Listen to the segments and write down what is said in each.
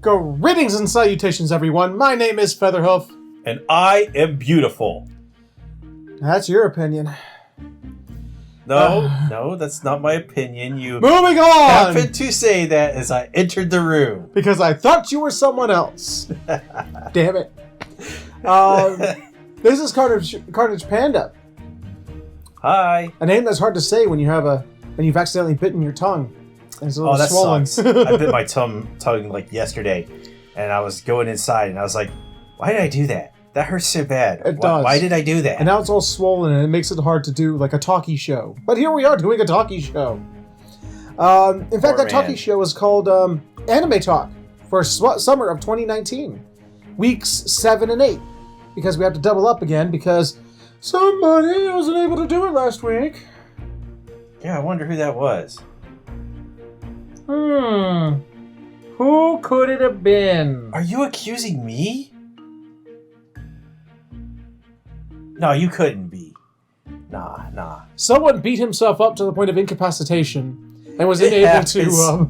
Greetings and salutations, everyone. My name is Featherhoof. And I am beautiful. That's your opinion. No, that's not my opinion. You Moving on! happened to say that as I entered the room. Because I thought you were someone else. Damn it. This is CarnagePanda. Hi. A name that's hard to say when you've accidentally bitten your tongue. It's a little that swollen. sucks. I bit my tongue like yesterday, and I was going inside, and I was like, why did I do that? That hurts so bad. It does. Why did I do that? And now it's all swollen, and it makes it hard to do like a talkie show. But here we are doing a talkie show. In fact, that talkie show is called Anime Talk for summer of 2019. Weeks 7 and 8. Because we have to double up again because somebody wasn't able to do it last week. Yeah, I wonder who that was. Who could it have been? Are you accusing me? No, you couldn't be. Nah. Someone beat himself up to the point of incapacitation and was unable to...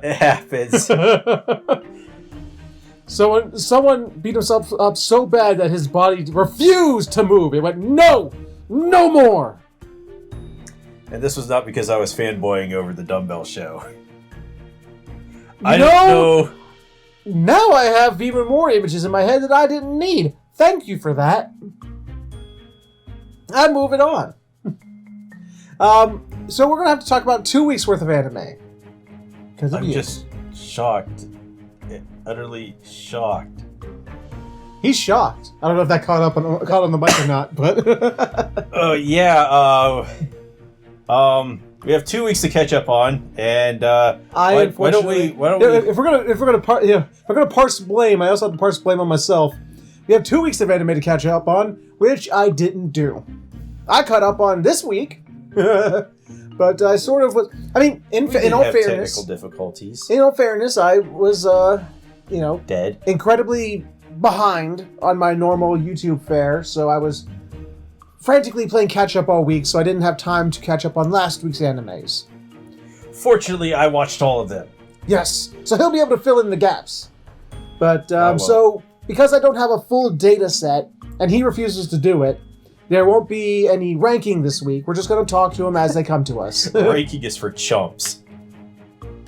It happens. Someone beat himself up so bad that his body refused to move. It went, no more. And this was not because I was fanboying over the dumbbell show. I don't know. Now I have even more images in my head that I didn't need. Thank you for that. I'm moving on. So we're going to have to talk about 2 weeks worth of anime. I'm just shocked. Utterly shocked. He's shocked. I don't know if that caught on the mic or not, but... We have 2 weeks to catch up on, and why don't we? If we're gonna parse blame, I also have to parse blame on myself. We have 2 weeks of anime to catch up on, which I didn't do. I caught up on this week, but I sort of was. I mean, in all fairness, technical difficulties. In all fairness, I was dead, incredibly behind on my normal YouTube fare, so I was frantically playing catch-up all week, so I didn't have time to catch up on last week's animes. Fortunately, I watched all of them. Yes, so he'll be able to fill in the gaps. But, so, because I don't have a full data set, and he refuses to do it, there won't be any ranking this week. We're just going to talk to him as they come to us. Ranking is for chumps.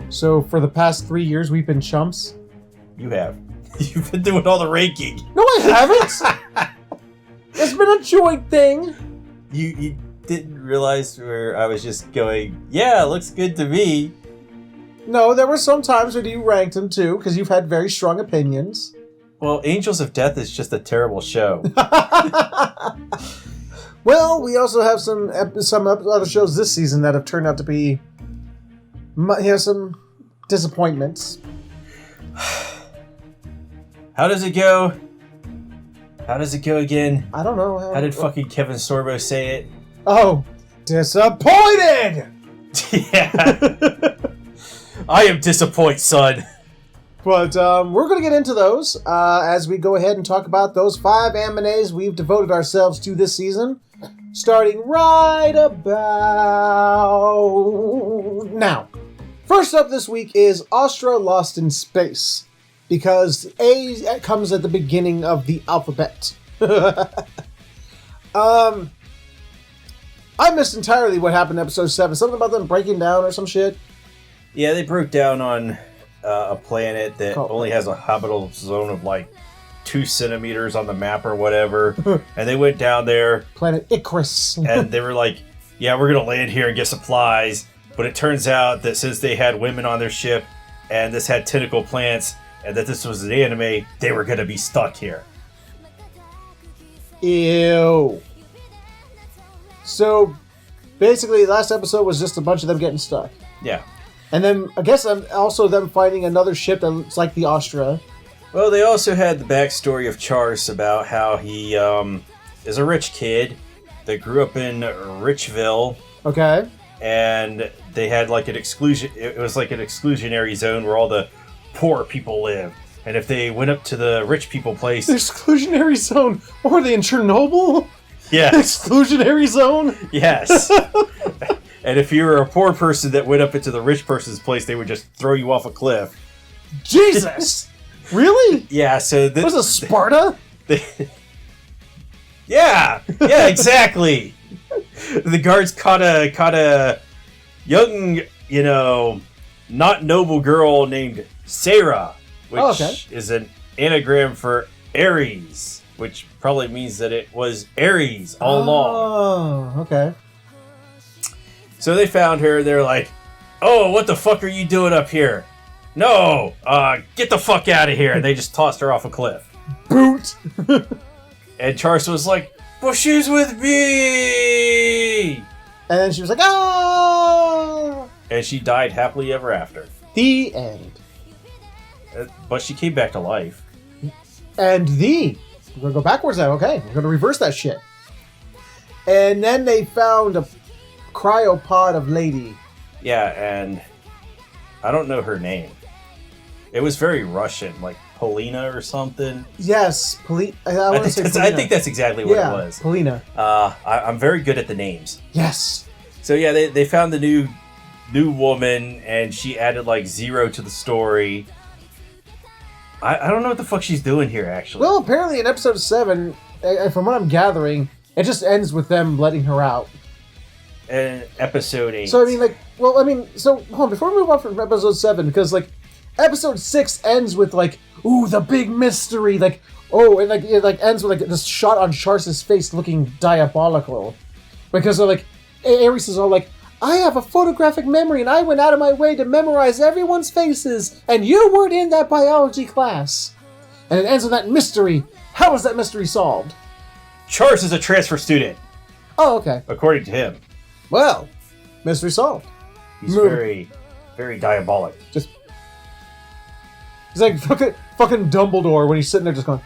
So, for the past 3 years, we've been chumps? You have. You've been doing all the ranking. No, I haven't! It's been a joint thing. You didn't realize where I was just going, yeah, looks good to me. No, there were some times when you ranked him too, because you've had very strong opinions. Well, Angels of Death is just a terrible show. Well, we also have some other shows this season that have turned out to be some disappointments. How does it go? How does it go again? I don't know. How did fucking Kevin Sorbo say it? Oh, disappointed! Yeah. I am disappointed, son. But we're going to get into those as we go ahead and talk about those 5 animes we've devoted ourselves to this season, starting right about now. First up this week is Astra Lost in Space, because A comes at the beginning of the alphabet. I missed entirely what happened in episode 7. Something about them breaking down or some shit. Yeah, they broke down on a planet that only has a habitable zone of like 2 centimeters on the map or whatever. And they went down there. Planet Icarus. And they were like, yeah, we're going to land here and get supplies. But it turns out that since they had women on their ship and this had tentacle plants, and that this was an anime, they were going to be stuck here. Ew. So, basically, last episode was just a bunch of them getting stuck. Yeah. And then, I guess also them finding another ship that looks like the Astra. Well, they also had the backstory of Charles about how he is a rich kid that grew up in Richville. Okay. And they had like it was like an exclusionary zone where all the poor people live. And if they went up to the rich people place... The exclusionary zone? What were they, in Chernobyl? Yeah. Exclusionary zone? Yes. And if you were a poor person that went up into the rich person's place, they would just throw you off a cliff. Jesus! Really? Yeah, so... Was it Sparta? Yeah, exactly. The guards caught a young, not noble girl named Sarah, which is an anagram for Ares, which probably means that it was Ares all along. Oh, okay. So they found her. They're like, "Oh, what the fuck are you doing up here?" "No, get the fuck out of here!" And they just tossed her off a cliff. Boot. And Charsa was like, "Well, she's with me!" And then she was like, "Ah!" And she died happily ever after. The end. But she came back to life. And we're going to go backwards now. Okay, we're going to reverse that shit. And then they found a cryopod of lady. Yeah, and I don't know her name. It was very Russian, like Polina or something. Yes, I think that's exactly what it was. Polina. I'm very good at the names. Yes. So yeah, they found the new woman, and she added like 0 to the story. I don't know what the fuck she's doing here, actually. Well, apparently in episode 7, from what I'm gathering, it just ends with them letting her out. And episode 8. So hold on, before we move on from episode 7, because episode 6 ends with the big mystery, and it ends with this shot on Charsa's face looking diabolical, because Ares is all like, "I have a photographic memory, and I went out of my way to memorize everyone's faces, and you weren't in that biology class." And it ends with that mystery. How is that mystery solved? Charles is a transfer student. Oh, okay. According to him. Well, mystery solved. He's very, very diabolic. He's like fucking Dumbledore when he's sitting there just going.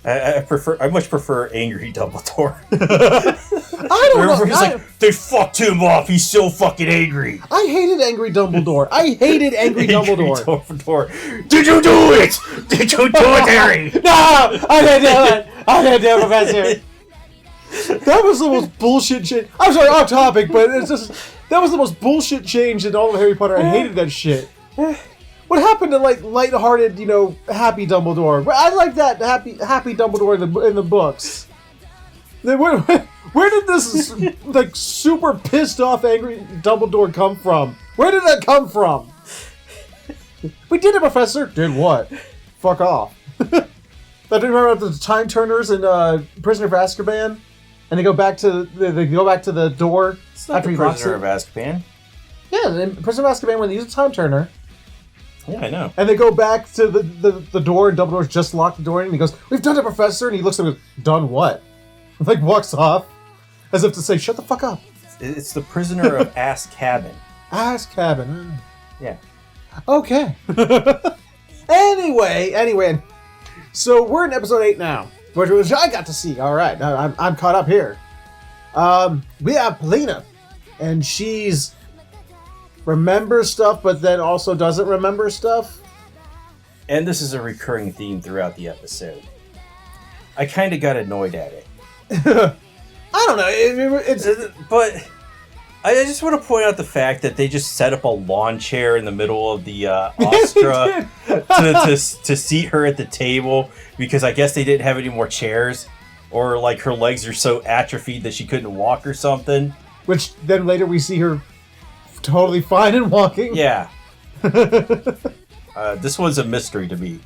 I much prefer angry Dumbledore. I don't know. He's like, they fucked him off. He's so fucking angry. I hated angry Dumbledore. Angry Dumbledore. Did you do it? Did you do it, Harry? No, I didn't do it. I didn't do it, Professor. That was the most bullshit change. I'm sorry, off topic, but that was the most bullshit change in all of Harry Potter. I hated that shit. What happened to lighthearted, happy Dumbledore? I like that happy Dumbledore in the books. Where did this super pissed off angry Dumbledore come from? Where did that come from? We did it, Professor. Did what? Fuck off. I do remember the time turners in Prisoner of Azkaban, and they go back to the door. It's not the Prisoner of Azkaban. Yeah, in Prisoner of Azkaban when they use a time turner. Yeah, I know. And they go back to the door, and Dumbledore's just locked the door, and he goes, "We've done it, Professor." And he looks at him and goes, "Done what?" Walks off, as if to say, "Shut the fuck up." It's the Prisoner of Azkaban. Azkaban. Yeah. Okay. Anyway. So we're in episode 8 now, which I got to see. All right, I'm caught up here. We have Polina, and she's remembers stuff, but then also doesn't remember stuff. And this is a recurring theme throughout the episode. I kind of got annoyed at it. I don't know. But I just want to point out the fact that they just set up a lawn chair in the middle of the Astra to seat her at the table, because I guess they didn't have any more chairs, or her legs are so atrophied that she couldn't walk or something. Which then later we see her totally fine and walking. Yeah. This one's a mystery to me.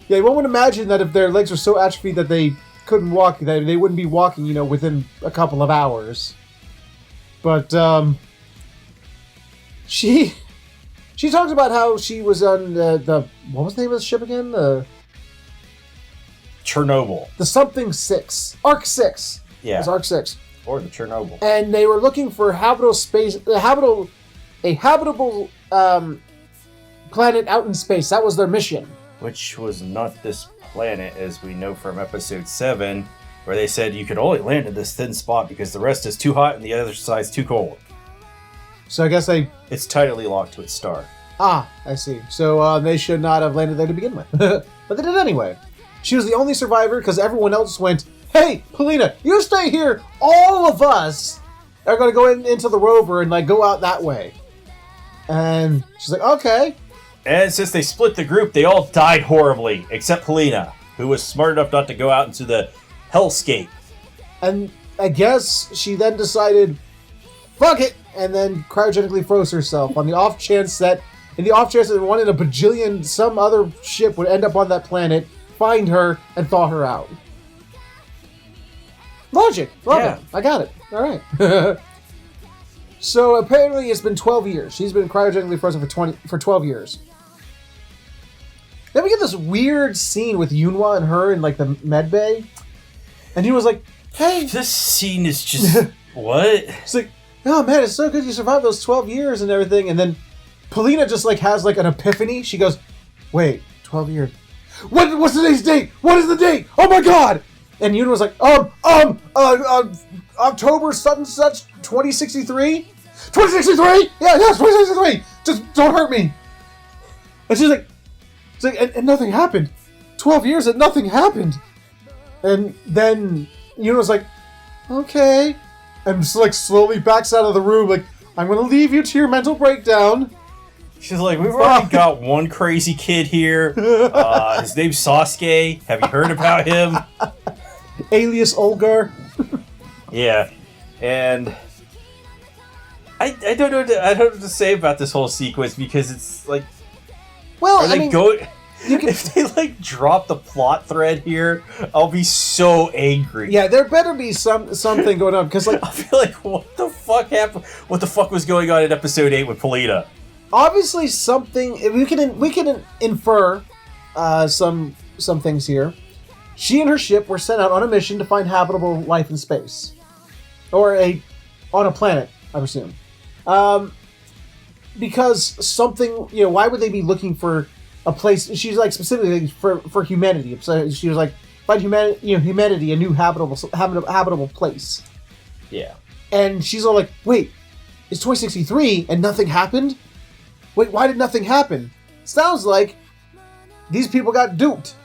Yeah, one would imagine that if their legs were so atrophied that they couldn't walk, that they wouldn't be walking, within a couple of hours. But she talks about how she was on the what was the name of the ship again? The Chernobyl. The something 6. Arc 6. Yeah. It was Arc 6. Or the Chernobyl. And they were looking for a habitable planet out in space. That was their mission. Which was not this planet, as we know from episode 7, where they said you could only land in this thin spot because the rest is too hot and the other side's too cold. So I guess it's tightly locked to its star. Ah, I see. So they should not have landed there to begin with. But they did anyway. She was the only survivor because everyone else went, "Hey, Polina, you stay here. All of us are going to go into the rover and go out that way." And she's like, okay. And since they split the group, they all died horribly, except Helena, who was smart enough not to go out into the hellscape. And I guess she then decided, fuck it, and then cryogenically froze herself in the off chance that one in a bajillion, some other ship would end up on that planet, find her, and thaw her out. Logic. Love it. I got it. All right. So apparently it's been 12 years. She's been cryogenically frozen for 12 years. Then we get this weird scene with Yunhwa and her in like the med bay. And he was like, hey. This scene is just... what? It's like, oh man, it's so good you survived those 12 years and everything. And then Polina just like has like an epiphany. She goes, wait, 12 years. What's today's date? What is the date? Oh my god! And Yunhwa was like, October such 2063? 2063? Yeah, 2063! Just don't hurt me! And she's like, and nothing happened. 12 years and nothing happened. And then Yunhwa was like, okay. And just like slowly backs out of the room, like, I'm gonna leave you to your mental breakdown. She's like, we've already got one crazy kid here. His name's Sasuke. Have you heard about him? Alias Olgar. Yeah. And I don't know what to say about this whole sequence because it's like, well, if they like drop the plot thread here, I'll be so angry. Yeah, there better be something going on because like I feel like what the fuck happened? What the fuck was going on in episode 8 with Polina? Obviously, something we can infer some things here. She and her ship were sent out on a mission to find habitable life in space, or on a planet, I presume. Because something, why would they be looking for a place? She's like specifically for humanity. So she was like, find humanity a new habitable place. Yeah. And she's all like, wait, it's 2063 and nothing happened? Wait, why did nothing happen? Sounds like these people got duped.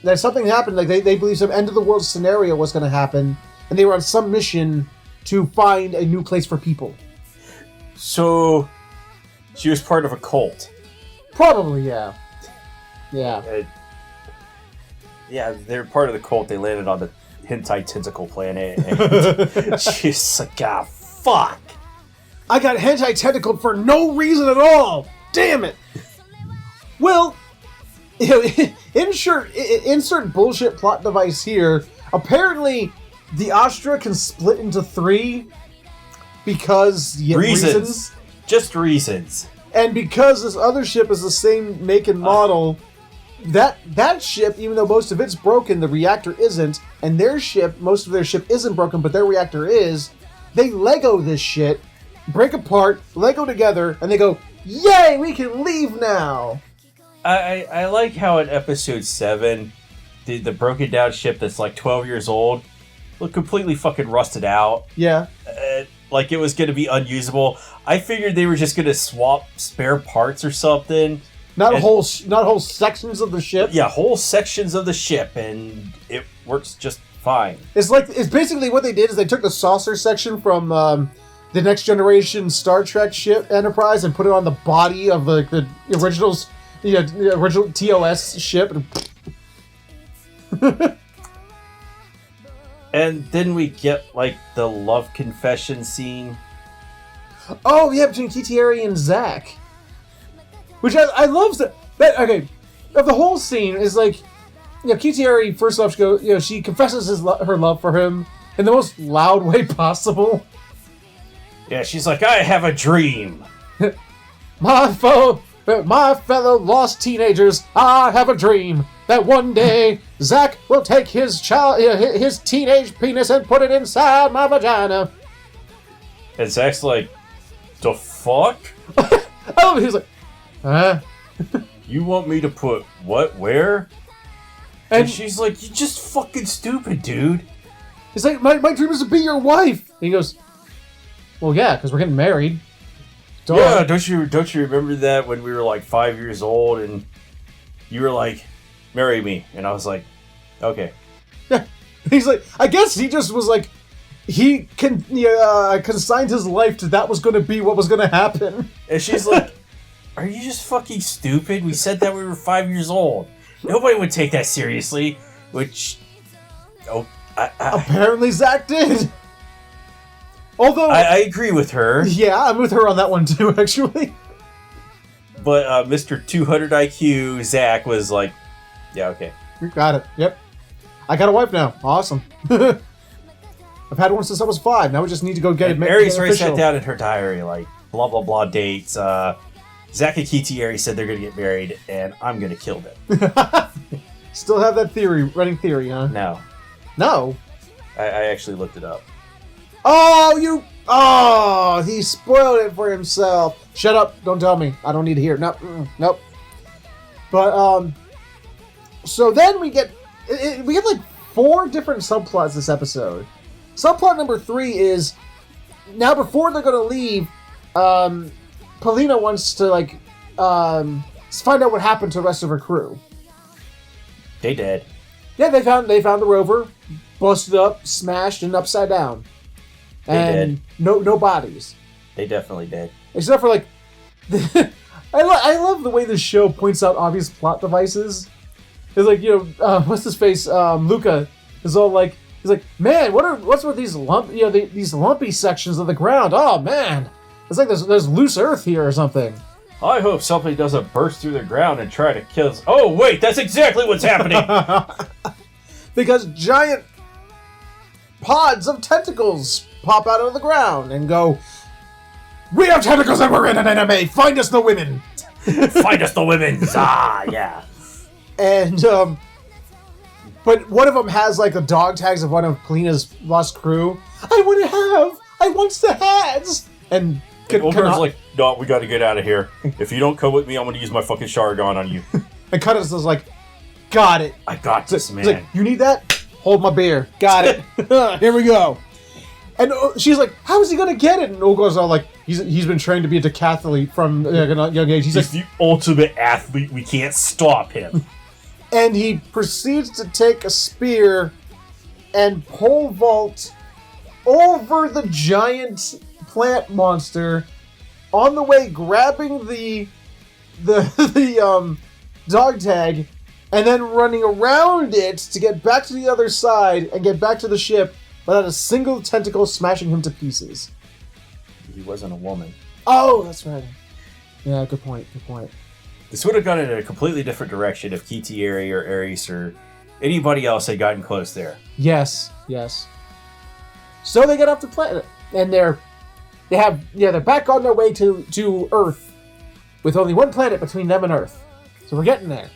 That something happened, like they believe some end of the world scenario was going to happen, and they were on some mission to find a new place for people. So, she was part of a cult. Probably, yeah. Yeah. Yeah, they're part of the cult. They landed on the hentai tentacle planet, and she's like, ah, fuck. I got hentai tentacled for no reason at all. Damn it. Well, insert bullshit plot device here. Apparently, the Astra can split into 3 because reasons. Just reasons. And because this other ship is the same make and model, that ship, even though most of it's broken, the reactor isn't. And most of their ship isn't broken, but their reactor is. They Lego this shit, break apart, Lego together, and they go, yay, we can leave now. I like how in episode 7, the broken down ship that's like 12 years old looked completely fucking rusted out. Yeah. Like it was going to be unusable. I figured they were just going to swap spare parts or something. Not whole sections of the ship? Yeah, whole sections of the ship, and it works just fine. It's basically what they did is they took the saucer section from the Next Generation Star Trek ship Enterprise and put it on the body of the originals. Yeah, the original TOS ship. And then we get, like, the love confession scene. Oh, yeah, between Kitieri and Zack. Which I love that. Okay, of the whole scene is like, Kitieri, first off, she confesses her love for him in the most loud way possible. Yeah, she's like, I have a dream. My fellow lost teenagers, I have a dream that one day Zack will take his teenage penis and put it inside my vagina. And Zack's like, the fuck? Oh, he's like, huh? You want me to put what, where? And she's like, you're just fucking stupid, dude. He's like, my dream is to be your wife. And he goes, well, yeah, because we're getting married. Duh. Yeah, don't you remember that when we were like 5 years old and you were like, marry me, and I was like, okay. Yeah, he's like, I guess he just was like, he consigned his life to that was going to be what was going to happen. And she's like, Are you just fucking stupid? We said that we were 5 years old. Nobody would take that seriously. Which, apparently Zach did. Although I agree with her. Yeah, I'm with her on that one too, actually. But Mr. 200 IQ Zach was like, yeah, okay. You got it. Yep. I got a wife now. Awesome. I've had one since I was 5. Now we just need to go get it. Mary's already sat down in her diary, like, blah, blah, blah dates. Zach and Kitieri said they're going to get married, and I'm going to kill them. Still have that running theory, huh? No. No? I actually looked it up. Oh, he spoiled it for himself. Shut up. Don't tell me. I don't need to hear it. Nope. But, so then we get like 4 different subplots this episode. Subplot number 3 is, now before they're going to leave, Polina wants to, like, find out what happened to the rest of her crew. They did. Yeah, they found the rover, busted up, smashed, and upside down. And no bodies. They definitely did. Except for, like, I love the way this show points out obvious plot devices. It's like, what's his face? Luca is all like, he's like, man, what's with these these lumpy sections of the ground? Oh man, it's like there's loose earth here or something. I hope something doesn't burst through the ground and try to kill us. Oh wait, that's exactly what's happening. Because giant pods of tentacles pop out of the ground and go, we have tentacles and we're in an anime. Find us the women. Find us the women. Yeah. And, but one of them has, like, the dog tags of one of Polina's lost crew. I want the hats! And Ulmer's like, no, we gotta get out of here. If you don't come with me, I'm gonna use my fucking shower gun on you. And Cutters is like, got it. I got this, man. He's like, you need that? Hold my beer. Got it. Here we go. And she's like, how is he gonna get it? And Olga's all like, he's been trained to be a decathlete from a young age. He's like, the ultimate athlete. We can't stop him. And he proceeds to take a spear and pole vault over the giant plant monster, on the way grabbing the dog tag, and then running around it to get back to the other side and get back to the ship without a single tentacle smashing him to pieces. He wasn't a woman. Oh, that's right. Yeah, good point. This would have gone in a completely different direction if Kitieri or Ares or anybody else had gotten close there. Yes. So they get off the planet, and they're back on their way to Earth, with only one planet between them and Earth. So we're getting there.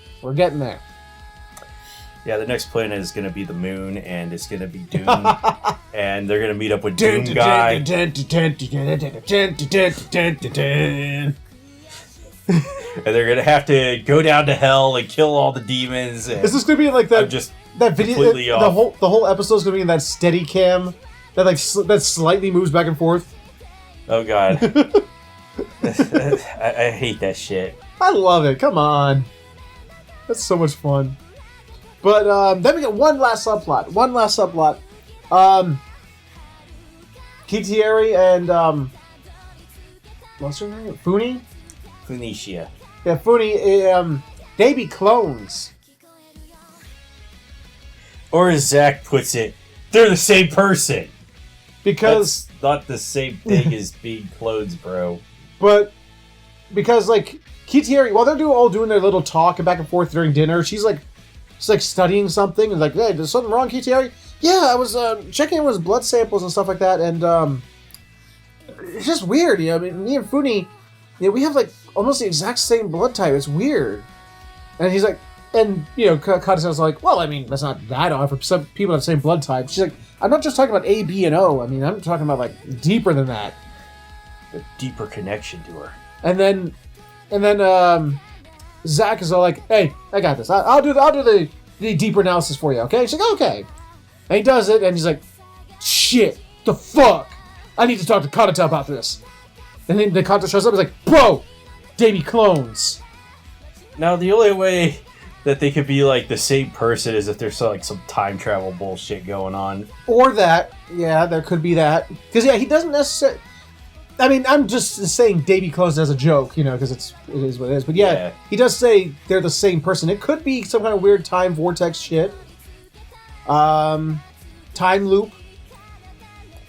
Yeah, the next planet is going to be the moon, and it's going to be Doom, and they're going to meet up with Doom Guy. And they're gonna have to go down to hell and kill all the demons. And is this gonna be like that? I'm just that video. The whole episode is gonna be in that steady cam that that slightly moves back and forth. Oh god, I hate that shit. I love it. Come on, that's so much fun. But then we get one last subplot. Kitieri and what's her name? Phoenicia. Yeah, Funi, they be clones. Or as Zach puts it, they're the same person. Because... That's not the same thing as being clones, bro. But, because, like, Kitieri, while they're all doing their little talk and back and forth during dinner, she's studying something, and like, hey, there's something wrong, Kitieri? Yeah, I was checking in with blood samples and stuff like that, and it's just weird, I mean, me and Funi, we have, like, almost the exact same blood type. It's weird. And he's like, and, Katasa's like, well, I mean, that's not that odd for some people that have the same blood type. She's like, I'm not just talking about A, B, and O. I mean, I'm talking about, like, deeper than that. A deeper connection to her. And then Zach is all like, hey, I got this. I'll do the deeper analysis for you, okay? She's like, okay. And he does it, and he's like, shit, the fuck? I need to talk to Kanata about this. And then the Kanata shows up and is like, bro, they be clones. Now, the only way that they could be, like, the same person is if there's, like, some time travel bullshit going on. Or that. Yeah, there could be that. Because, yeah, he doesn't necessarily... I mean, I'm just saying Davy closed as a joke, because it is what it is. But yeah, he does say they're the same person. It could be some kind of weird time vortex shit. Time loop.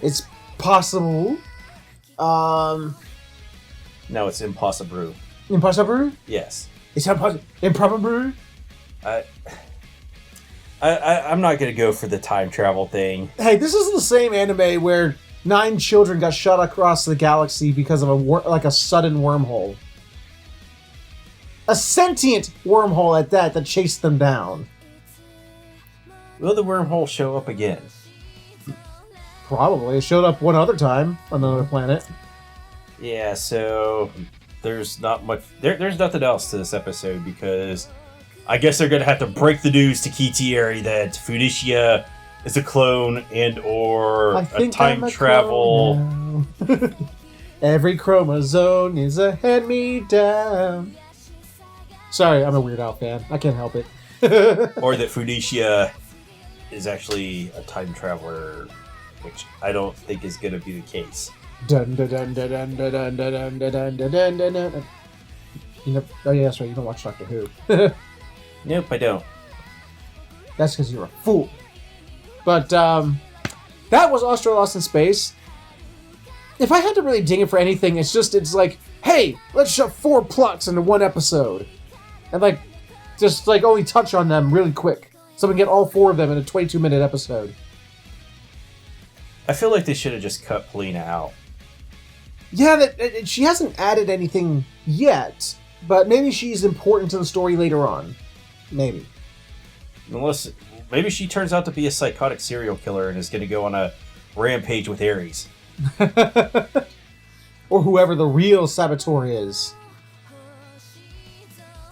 It's possible. No, it's impossible. Impossible? Yes. It's improbable? I'm not going to go for the time travel thing. Hey, this is the same anime where 9 children got shot across the galaxy because of a sudden wormhole. A sentient wormhole at that chased them down. Will the wormhole show up again? Probably. It showed up one other time on another planet. Yeah, so there's not much. There's nothing else to this episode because I guess they're going to have to break the news to Kitieri that Funishiya is a clone and/or a time travel. Every chromosome is a hand-me-down. Sorry, I'm a Weird Al fan. I can't help it. Or that Funishiya is actually a time traveler, which I don't think is going to be the case. Dun dun dun dun dun dun dun dun dun dun dun dun dun. Oh yeah, that's right. You don't watch Doctor Who. Nope, I don't. That's because you're a fool. But that was Austro Lost in Space. If I had to really ding it for anything, it's like, hey, let's shove 4 plots into one episode, and just only touch on them really quick, so we can get all 4 of them in a 22-minute episode. I feel like they should have just cut Polina out. Yeah, she hasn't added anything yet, but maybe she's important to the story later on. Maybe. Unless, maybe she turns out to be a psychotic serial killer and is going to go on a rampage with Ares. Or whoever the real saboteur is.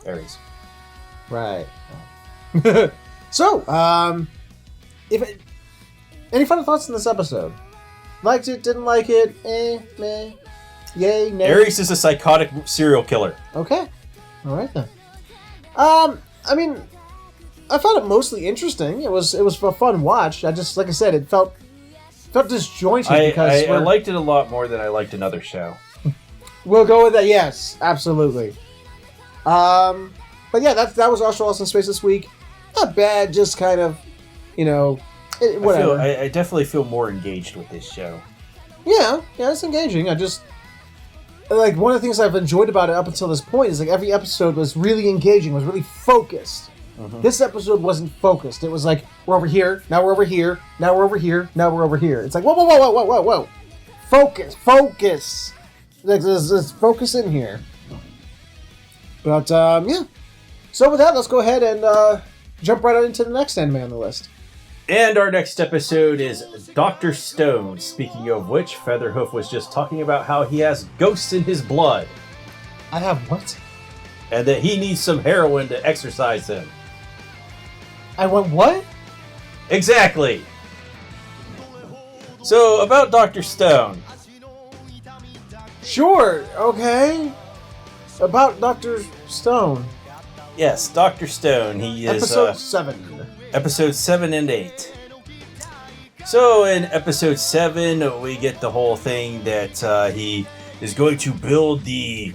Ares. Right. So, any final thoughts on this episode? Liked it, didn't like it, meh, yay, nay. Ares is a psychotic serial killer. Okay. Alright then. I mean, I found it mostly interesting. It was a fun watch. I just, like I said, it felt disjointed because I liked it a lot more than I liked another show. We'll go with that. Yes, absolutely. But yeah, that was Austro Lost in Space this week. Not bad, just kind of, whatever. I definitely feel more engaged with this show. Yeah, it's engaging. I just one of the things I've enjoyed about it up until this point is every episode was really engaging, was really focused. Mm-hmm. This episode wasn't focused. It was we're over here, now we're over here, now we're over here, now we're over here. It's whoa. Focus. Let's focus in here. But, yeah. So with that, let's go ahead and jump right on into the next anime on the list. And our next episode is Dr. Stone. Speaking of which, Featherhoof was just talking about how he has ghosts in his blood. I have what? And that he needs some heroin to exorcise him. I want what? Exactly. So, about Dr. Stone. Sure, okay. About Dr. Stone. Yes, Dr. Stone. He is... Episode 7. Episode 7 and 8. So, in Episode 7, we get the whole thing that he is going to build the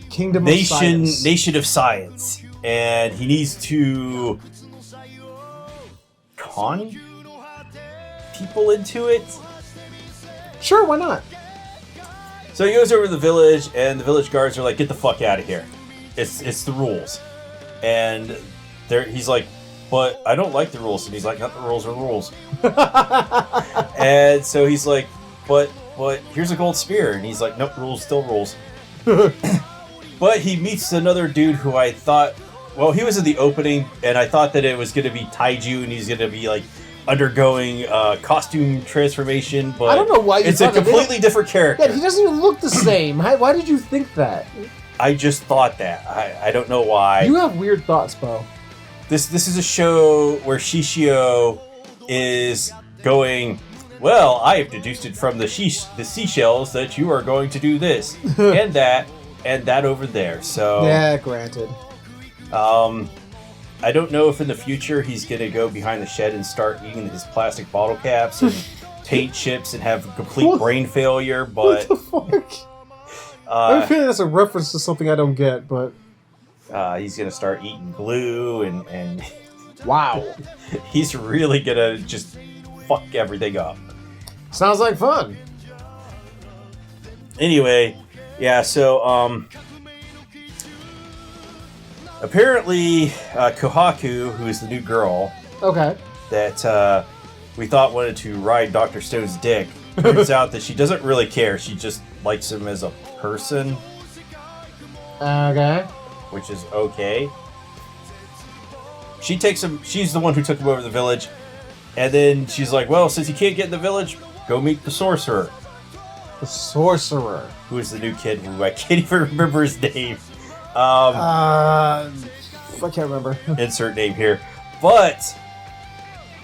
Kingdom of Science. Nation of Science. And he needs to con people into it. Sure, why not? So he goes over to the village, and the village guards are like, "Get the fuck out of here! It's the rules." And he's like, "But I don't like the rules." And he's like, "Not the rules are rules." And so he's like, "But here's a gold spear." And he's like, "Nope, rules still rules." But he meets another dude who I thought, well, he was in the opening, and I thought that it was going to be Taiju, and he's going to be undergoing costume transformation, but I don't know why it's a completely different character. Yeah, he doesn't even look the same. Why did you think that? I just thought that. I don't know why. You have weird thoughts, Bo. This is a show where Shishio is going, well, I have deduced it from the seashells that you are going to do this and that over there. So yeah, granted. I don't know if in the future he's going to go behind the shed and start eating his plastic bottle caps and paint chips and have complete brain failure, but... What the fuck? I'm feeling that's a reference to something I don't get, but... he's going to start eating glue, and wow. He's really going to just fuck everything up. Sounds like fun. Anyway, yeah, so, apparently, Kohaku, who is the new girl... Okay. That, we thought wanted to ride Dr. Stone's dick. Turns out that she doesn't really care. She just likes him as a person. Okay. Which is okay. She takes him... She's the one who took him over to the village. And then she's like, well, since you can't get in the village, go meet the sorcerer. The sorcerer. Who is the new kid who I can't even remember his name. I can't remember. Insert name here. But...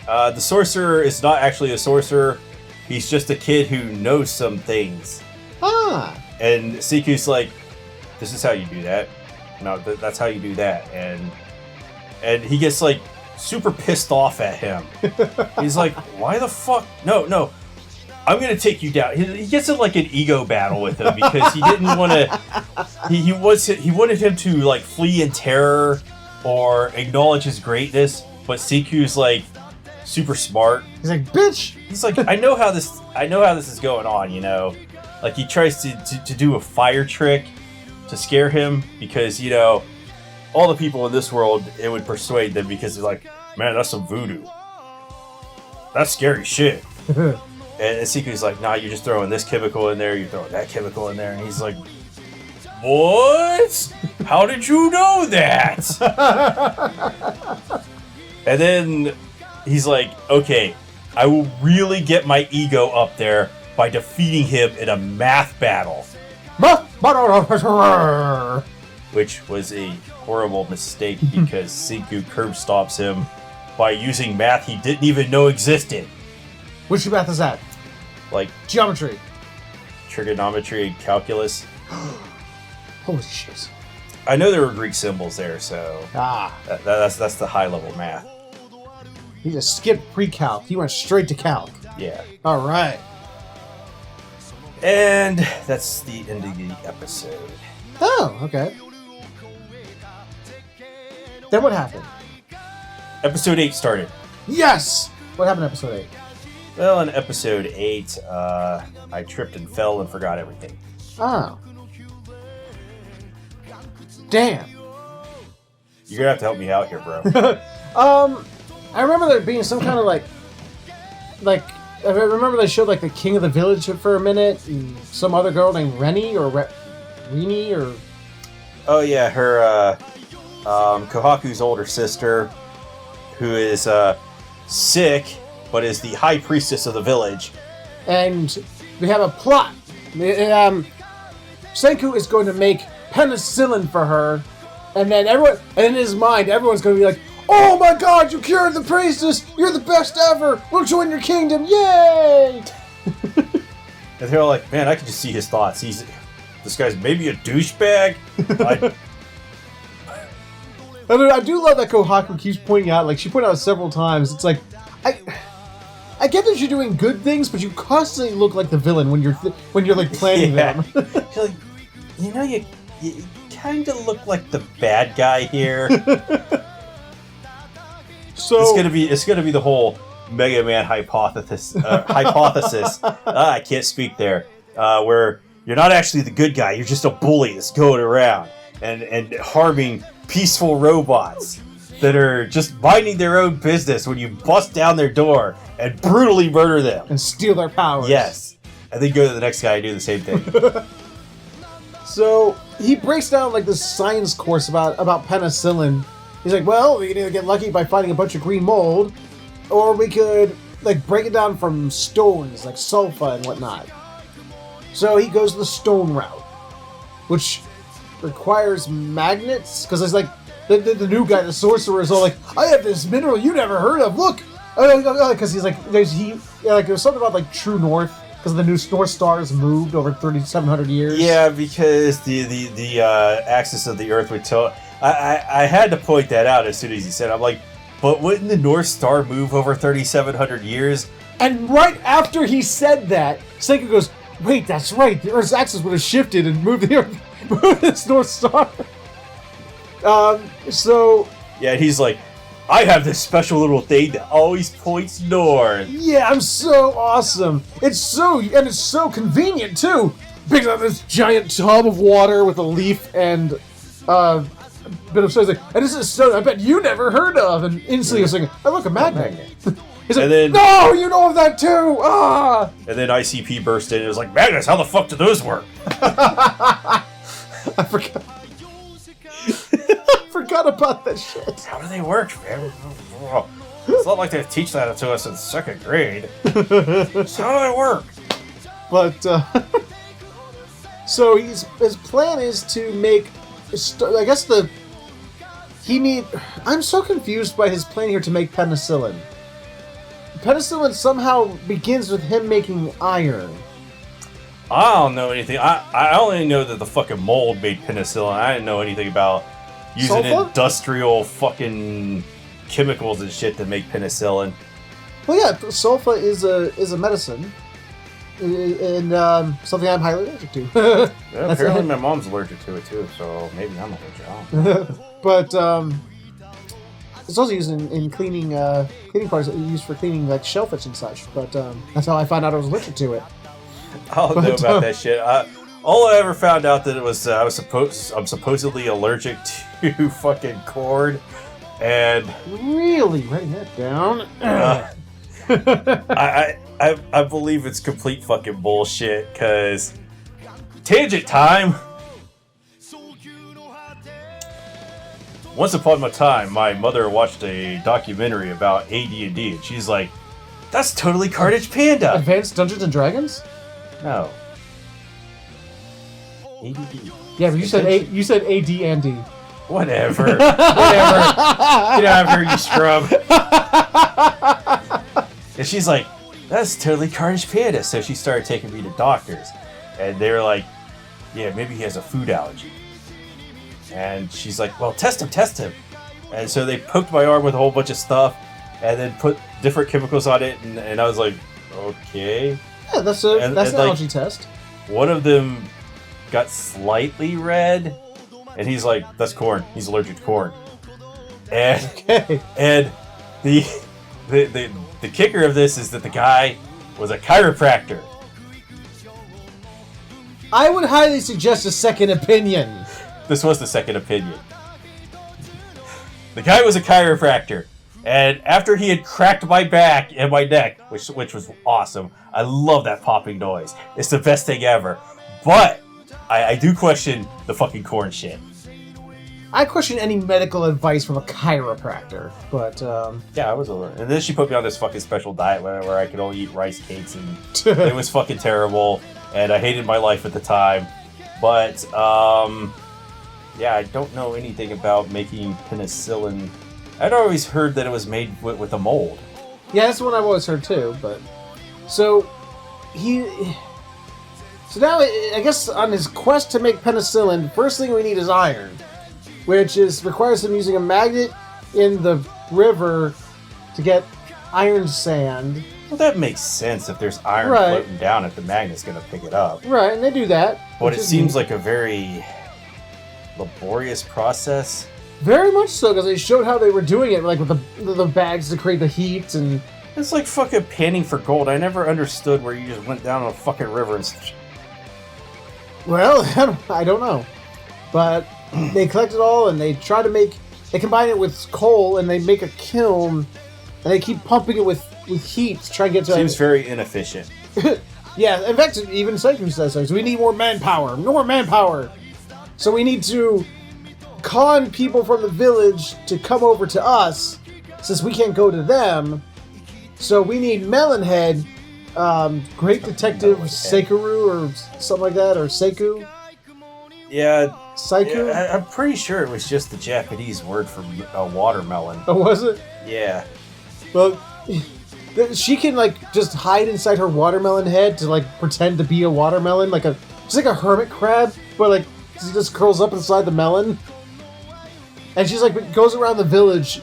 the sorcerer is not actually a sorcerer. He's just a kid who knows some things. Ah. And Siku's like, this is how you do that. No, that's how you do that. And he gets like super pissed off at him. He's like, why the fuck? No. I'm going to take you down. He gets in like an ego battle with him because he didn't want to... He wanted him to like flee in terror or acknowledge his greatness. But Siku's like... super smart. He's like, bitch! He's like, I know how this is going on, you know? Like, he tries to do a fire trick to scare him because, you know, all the people in this world, it would persuade them because they're like, man, that's some voodoo. That's scary shit. And Siku's like, nah, you're just throwing this chemical in there, you're throwing that chemical in there. And he's like, what? How did you know that? And then... he's like, okay, I will really get my ego up there by defeating him in a math battle. Which was a horrible mistake because Siku curb stops him by using math he didn't even know existed. Which math is that? Like... geometry. Trigonometry and calculus. Holy shit. I know there were Greek symbols there, so... That's the high-level math. He just skipped pre-calc. He went straight to calc. Yeah. All right. And that's the end of the episode. Oh, okay. Then what happened? Episode 8 started. Yes! What happened in episode 8? Well, in episode 8, I tripped and fell and forgot everything. Oh. Damn. You're gonna have to help me out here, bro. I remember there being some kind of like, I remember they showed like the king of the village for a minute, and some other girl named Rennie or Rini or. Oh yeah, her Kohaku's older sister, who is sick but is the high priestess of the village. And we have a plot. Senku is going to make penicillin for her, and then everyone, and in his mind, everyone's going to be like, oh my god, you cured the priestess! You're the best ever! We'll join your kingdom! Yay! And they're all like, man, I can just see his thoughts. This guy's maybe a douchebag. I do love that Kohaku keeps pointing out, like she pointed out several times, it's like, I get that you're doing good things, but you constantly look like the villain when you're like planning them. You're like, you know, you kind of look like the bad guy here. So it's gonna be the whole Mega Man hypothesis. I can't speak there. Where you're not actually the good guy. You're just a bully that's going around and harming peaceful robots that are just minding their own business when you bust down their door and brutally murder them and steal their powers. Yes, and then go to the next guy and do the same thing. So he breaks down like this science course about penicillin. He's like, well, we can either get lucky by finding a bunch of green mold, or we could like break it down from stones like sulfur and whatnot. So he goes the stone route, which requires magnets, because it's like the new guy, the sorcerer, is all like, I have this mineral you never heard of. Look, because he's like, there's something about like true north. Because the new North Stars moved over 3,700 years. Yeah, because the axis of the Earth would tilt. I had to point that out as soon as he said it. I'm like, but wouldn't the North Star move over 3,700 years? And right after he said that, Seiko goes, wait, that's right. The Earth's axis would have shifted and moved the Earth, moved its North Star. So... Yeah, he's like, I have this special little thing that always points north. Yeah, I'm so awesome. It's so convenient, too. Picks up this giant tub of water with a leaf and a bit of stone. Like, and this is stone I bet you never heard of. And instantly he's like, oh, look, a magnet. He's like, then, no, you know of that too! Ah! And then ICP burst in and was like, magnets, how the fuck do those work? I forgot. Forgot about that shit. How do they work, man? It's not like they teach that to us in 2nd grade. So how do they work? But, so his plan is to make, I guess I'm so confused by his plan here to make penicillin. Penicillin somehow begins with him making iron. I don't know anything. I only know that the fucking mold made penicillin. I didn't know anything about using industrial fucking chemicals and shit to make penicillin. Well, yeah, sulfa is a medicine. And something I'm highly allergic to. Yeah, apparently my mom's allergic to it too, so maybe I'm allergic. But it's also used in cleaning products that are used for cleaning like shellfish and such. But that's how I found out I was allergic to it. I don't know about that shit. All I ever found out that it was I'm supposedly allergic to fucking corn, and really writing that down. I believe it's complete fucking bullshit, because tangent time. Once upon a time, my mother watched a documentary about AD&D, and she's like, that's totally CarnagePanda. Advanced Dungeons and Dragons? No. ADD. Yeah, but you said AD and D. Whatever. Whatever. Get out of here, you scrub. And she's like, that's totally CarnagePanda. So she started taking me to doctors. And they were like, yeah, maybe he has a food allergy. And she's like, well, test him. And so they poked my arm with a whole bunch of stuff and then put different chemicals on it. And I was like, okay. Yeah, that's an allergy test. One of them got slightly red. And he's like, that's corn. He's allergic to corn. And, okay. And the kicker of this is that the guy was a chiropractor. I would highly suggest a second opinion. This was the second opinion. The guy was a chiropractor, and after he had cracked my back and my neck, which was awesome, I love that popping noise. It's the best thing ever. But I do question the fucking corn shit. I question any medical advice from a chiropractor, but yeah, I was alert. And then she put me on this fucking special diet where I could only eat rice cakes, and it was fucking terrible, and I hated my life at the time. But yeah, I don't know anything about making penicillin. I'd always heard that it was made with a mold. Yeah, that's what I've always heard too. But so now I guess on his quest to make penicillin, first thing we need is iron, which requires him using a magnet in the river to get iron sand. Well, that makes sense. If there's iron floating down, if the magnet's going to pick it up. Right, and they do that. But it seems like a very laborious process. Very much so, because they showed how they were doing it, like with the bags to create the heat, and it's like fucking panning for gold. I never understood where you just went down a fucking river and. Well, I don't know, but they collect it all and they try to they combine it with coal and they make a kiln, and they keep pumping it with heat to try and get to. Seems very inefficient. Yeah, in fact, even Seiken says so. We need more manpower. So we need to con people from the village to come over to us, since we can't go to them. So we need Melonhead, Great Detective Sekuru or something like that, or Seiku. Yeah. Seiku? Yeah, I'm pretty sure it was just the Japanese word for a watermelon. Oh, was it? Yeah. Well, she can just hide inside her watermelon head to pretend to be a watermelon, just like a hermit crab, but she just curls up inside the melon. And she's goes around the village,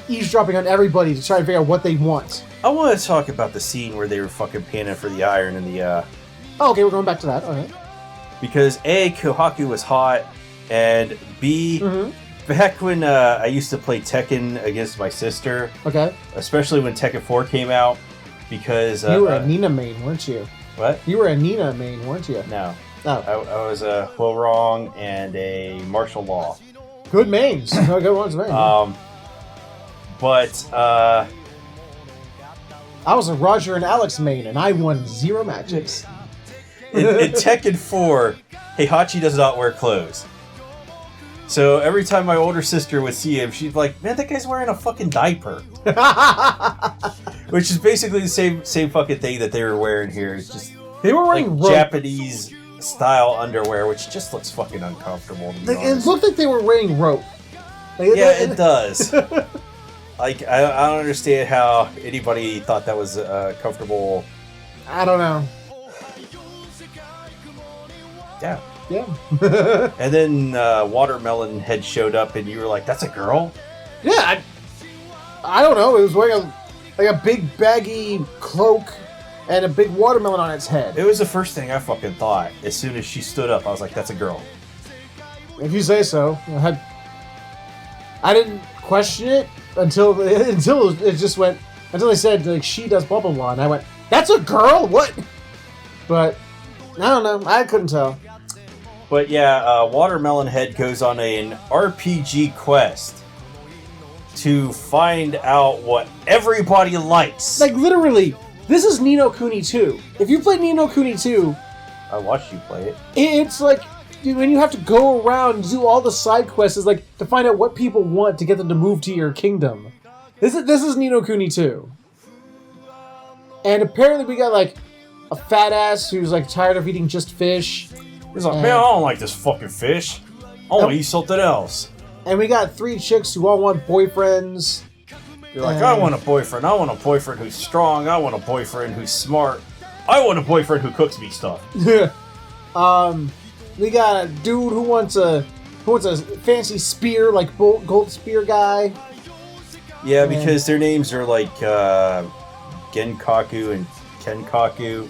eavesdropping on everybody to try and figure out what they want. I want to talk about the scene where they were fucking panning for the iron in the. Oh, okay, we're going back to that. All right. Because A, Kohaku was hot, and B, back when I used to play Tekken against my sister. Okay. Especially when Tekken 4 came out, because you were a Nina main, weren't you? What? You were a Nina main, weren't you? No. Oh. I was a Will Wrong and a Martial Law. Good mains. No, good ones, man. But I was a Roger and Alex main, and I won 0 matches. in Tekken 4, Heihachi does not wear clothes. So every time my older sister would see him, she'd be like, man, that guy's wearing a fucking diaper. Which is basically the same fucking thing that they were wearing here. It's just they were wearing like Japanese style underwear, which just looks fucking uncomfortable. It looked like they were wearing rope. Yeah, it does. Like, I don't understand how anybody thought that was comfortable. I don't know. Yeah. Yeah. And then Watermelon Head showed up, and you were like, "That's a girl?" Yeah. I don't know. It was wearing a big baggy cloak and a big watermelon on its head. It was the first thing I fucking thought. As soon as she stood up, I was like, "That's a girl." If you say so. I didn't question it until it just went until they said like she does blah blah blah, and I went, "That's a girl? What?" But I don't know. I couldn't tell. But yeah, Watermelon Head goes on an RPG quest to find out what everybody likes. Like, literally, this is Ni no Kuni 2. If you play Ni no Kuni 2... I watched you play it. It's like, when you have to go around and do all the side quests, is like, to find out what people want to get them to move to your kingdom. This is Ni no Kuni 2. And apparently we got, like, a fat ass who's, like, tired of eating just fish. He's like, man, I don't like this fucking fish. I want to eat something else. And we got 3 chicks who all want boyfriends. You're like, I want a boyfriend. I want a boyfriend who's strong. I want a boyfriend who's smart. I want a boyfriend who cooks me stuff. We got a dude who wants a fancy spear, like gold spear guy. Yeah, because their names are like Genkaku and Kenkaku.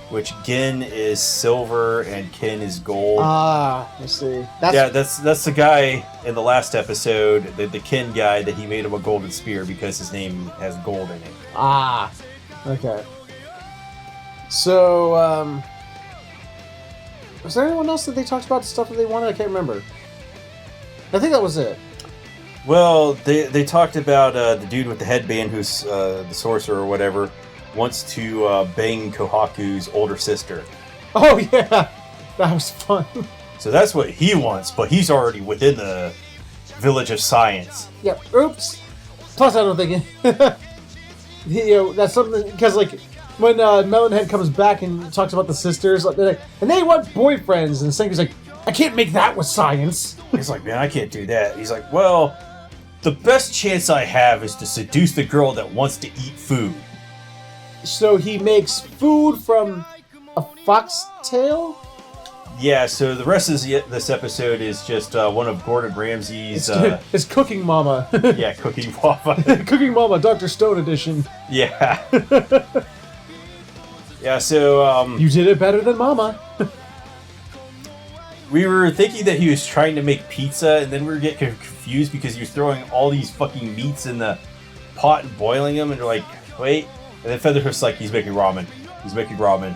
Which Gen is silver and Ken is gold. Ah, I see. That's the guy in the last episode, the Ken guy, that he made him a golden spear because his name has gold in it. Ah, okay. So, was there anyone else that they talked about the stuff that they wanted? I can't remember. I think that was it. Well, they talked about the dude with the headband who's the sorcerer or whatever. Wants to bang Kohaku's older sister. Oh, yeah. That was fun. So that's what he wants, but he's already within the Village of Science. Yep. Oops. Plus, I don't think that's something, because, like, when Melonhead comes back and talks about the sisters, like, they're like, and they want boyfriends, and Senku's like, I can't make that with science. He's like, man, I can't do that. He's like, well, the best chance I have is to seduce the girl that wants to eat food. So he makes food from a foxtail? Yeah, so the rest of this episode is just one of Gordon Ramsay's... His Cooking Mama. Yeah, Cooking Mama. Cooking Mama, Dr. Stone edition. Yeah. Yeah, so... you did it better than Mama. We were thinking that he was trying to make pizza, and then we were getting confused because he was throwing all these fucking meats in the pot and boiling them, and we're like, wait... And then Featherhoof's like, he's making ramen. He's making ramen.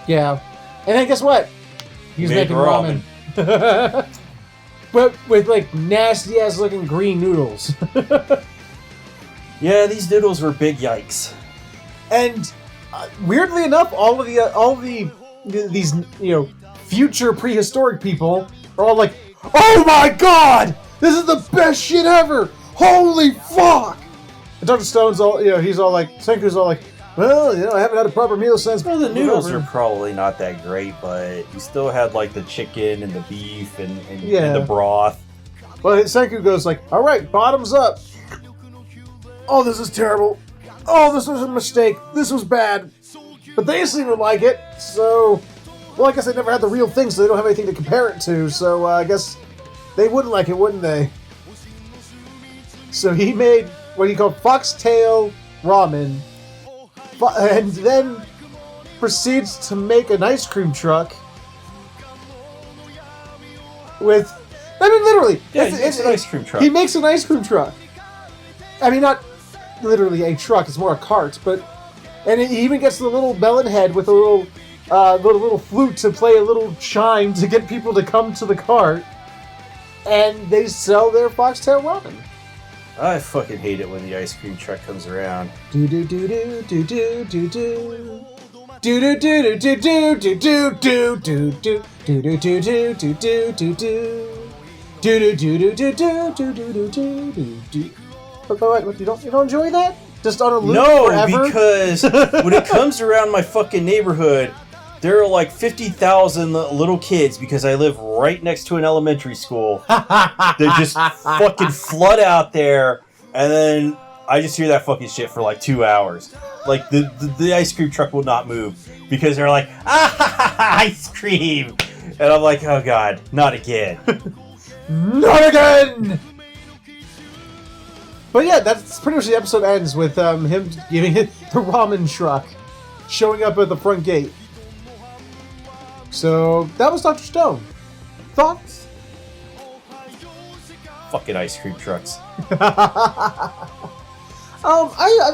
Yeah. And then guess what? He's making ramen. But with, like, nasty-ass looking green noodles. Yeah, these noodles were big yikes. And, weirdly enough, all of these, future prehistoric people are all like, oh my god! This is the best shit ever! Holy fuck! And Dr. Stone's all, he's all like, Senku's all like, well, I haven't had a proper meal since... Well, the noodles are probably not that great, but you still had, like, the chicken and the beef and the broth. Well, Senku goes like, all right, bottoms up. Oh, this is terrible. Oh, this was a mistake. This was bad. But they seem to like it, so... Well, I guess they never had the real thing, so they don't have anything to compare it to, so I guess they wouldn't like it, wouldn't they? So he made what he called foxtail ramen, and then proceeds to make an ice cream truck with... I mean, literally. Yeah, he makes an ice cream truck. He makes an ice cream truck. I mean, not literally a truck. It's more a cart, but... And he even gets the little melon head with a little flute to play a little chime to get people to come to the cart. And they sell their foxtail ramen. I fucking hate it when the ice cream truck comes around. Do do do do do do do do. Do do do do do do do do do do do do do do do do do do. Do do do do do do do do do do do. What? You don't enjoy that? Just on a loop forever? No, because when it comes around my fucking neighborhood, there are like 50,000 little kids, because I live right next to an elementary school. They just fucking flood out there, and then I just hear that fucking shit for like 2 hours. Like, the ice cream truck will not move, because they're like, ice cream! And I'm like, oh god, not again. Not again! But yeah, that's pretty much the episode ends with him giving it the ramen truck, showing up at the front gate. So that was Dr. Stone. Thoughts? Fucking ice cream trucks. I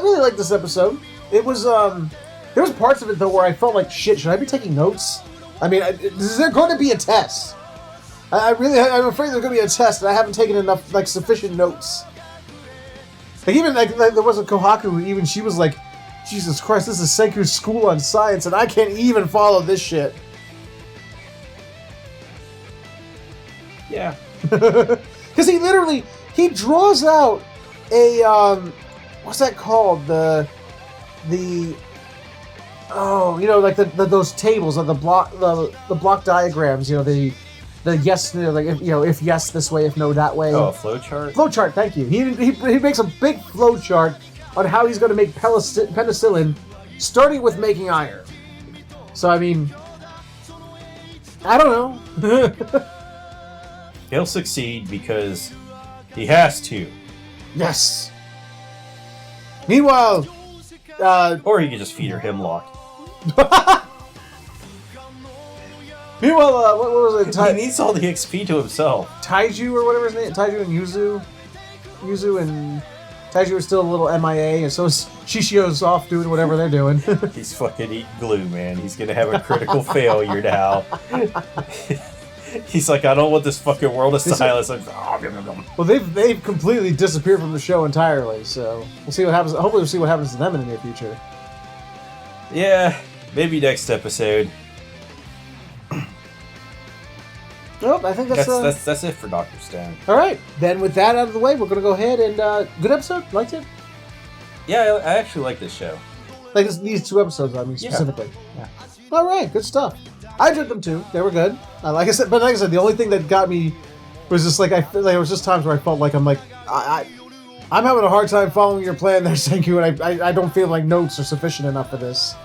really liked this episode. It was there was parts of it though where I felt like shit. Should I be taking notes? I mean, is there going to be a test? I'm afraid there's going to be a test, and I haven't taken enough sufficient notes. Like even like there was a Kohaku. Even she was like, Jesus Christ, this is Senku's school on science, and I can't even follow this shit. Yeah. Because he draws out a what's that called, the those tables of the block diagrams, the yes, if yes this way, if no that way. Oh, a flowchart. Flowchart, thank you. He makes a big flowchart on how he's going to make penicillin, starting with making iron. So I mean, I don't know. He'll succeed because he has to. Yes. Meanwhile, or he can just feed her hemlock. Meanwhile, what was it? He needs all the XP to himself. Taiju or whatever his name. Taiju and Yuzu and Taiju are still a little MIA, and so Shishio's off doing whatever they're doing. He's fucking eating glue, man. He's gonna have a critical failure now. He's like, I don't want this fucking world to silence. Well, they've completely disappeared from the show entirely, so we'll see what happens. Hopefully, we'll see what happens to them in the near future. Yeah, maybe next episode. Nope, I think that's it for Dr. Stone. All right, then with that out of the way, we're gonna go ahead and good episode. Liked it? Yeah, I actually like this show. Like these two episodes, I mean specifically. Yeah. All right, good stuff. I enjoyed them too. They were good. Like I said, the only thing that got me was just there was just times where I felt like I'm having a hard time following your plan there, Senku, and I don't feel like notes are sufficient enough for this.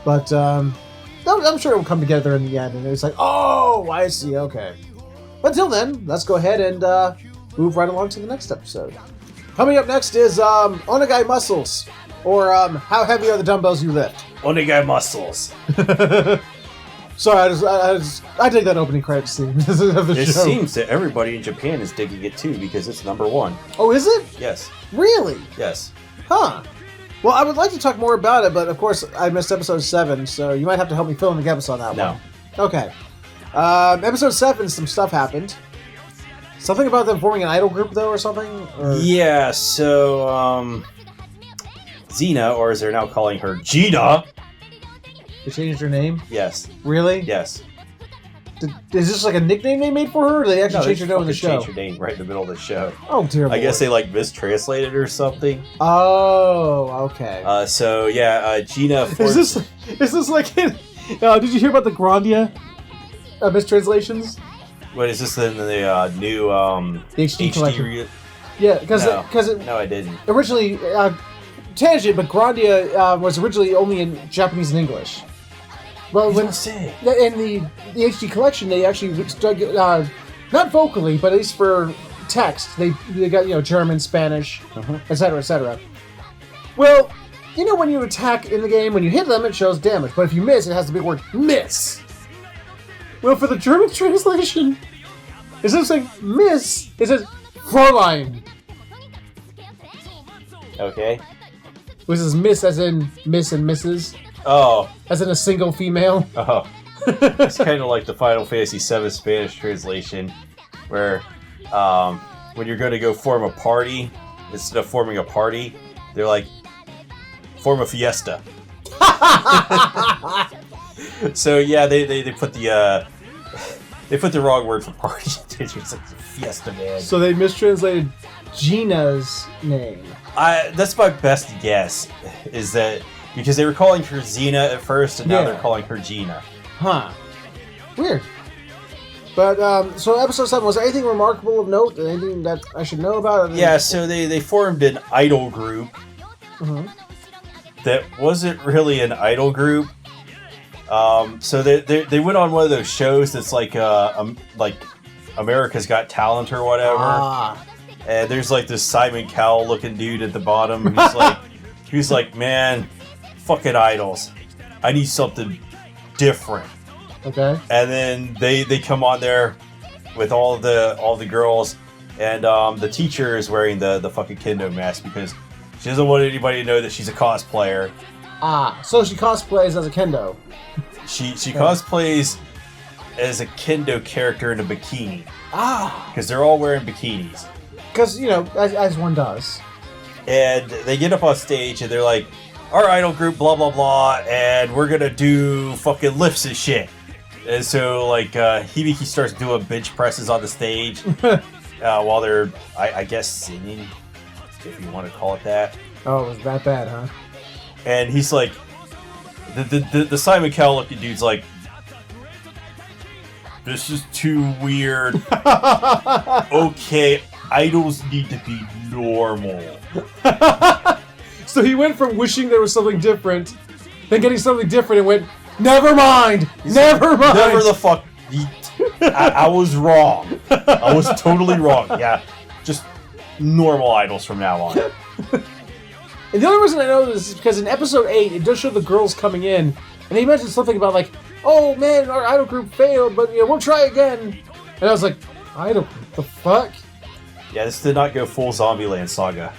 But I'm sure it will come together in the end, and it's like, oh, I see. Okay. Until then, let's go ahead and move right along to the next episode. Coming up next is Onegai Muscles, or how heavy are the dumbbells you lift? Onegai Muscles. Sorry, I dig that opening credit scene of the It show. seems that everybody in Japan is digging it too, because it's #1. Oh, is it? Yes. Really? Yes. Huh. Well, I would like to talk more about it, but of course I missed episode 7, so you might have to help me fill in the gaps on that one. No. Okay. Episode 7, some stuff happened. Something about them forming an idol group, though, or something? Or... Yeah, so, Xena, or as they're now calling her, Gina. They changed her name? Yes. Really? Yes. Is this like a nickname they made for her, or did they actually change her name in the show? Change her name right in the middle of the show. Oh, dear Lord. I guess they, mistranslated or something. Oh, okay. So, yeah, Gina... Is this like... did you hear about the Grandia mistranslations? What, is this in the new the HD collection? Yeah, because No, I didn't. Originally, tangent, but Grandia was originally only in Japanese and English. Well, in the HD collection, they actually not vocally, but at least for text, they got German, Spanish, etc., etc. Well, you know when you attack in the game, when you hit them, it shows damage. But if you miss, it has the big word, miss. Well, for the German translation, instead of saying miss, it says Fräulein. Okay. Which is miss as in miss and misses. Oh. As in a single female. Oh. It's kind of like the Final Fantasy VII Spanish translation, where when you're going to go form a party, instead of forming a party, they're like, form a fiesta. So yeah, they put the wrong word for party. It's like fiesta, man. So they mistranslated Gina's name. That's my best guess, is that because they were calling her Xena at first, and now they're calling her Gina. Huh. Weird. But, so episode 7, was there anything remarkable of note? Anything that I should know about? Yeah, so they formed an idol group that wasn't really an idol group. So they went on one of those shows that's like America's Got Talent or whatever. And there's like this Simon Cowell looking dude at the bottom. He's like, man, fucking idols. I need something different. Okay. And then they come on there with all the girls, and the teacher is wearing the fucking kendo mask because she doesn't want anybody to know that she's a cosplayer. So she cosplays as a kendo. She cosplays as a kendo character in a bikini. Because they're all wearing bikinis. Because, you know, as one does. And they get up on stage and they're like, our idol group, blah, blah, blah, and we're gonna do fucking lifts and shit. And so, like, Hibiki starts doing bench presses on the stage while they're, I guess, singing, if you want to call it that. Oh, it was that bad, huh? And he's like, the Simon Cowell looking dude's like, this is too weird. Okay, idols need to be normal. So he went from wishing there was something different, then getting something different, and went, never mind! Never mind! Never the fuck. I was wrong. I was totally wrong. Yeah, just normal idols from now on. And the only reason I know this is because in episode 8, it does show the girls coming in, and they mentioned something about like, oh man, our idol group failed, but you know, we'll try again. And I was like, idol group, the fuck? Yeah, this did not go full Zombieland Saga.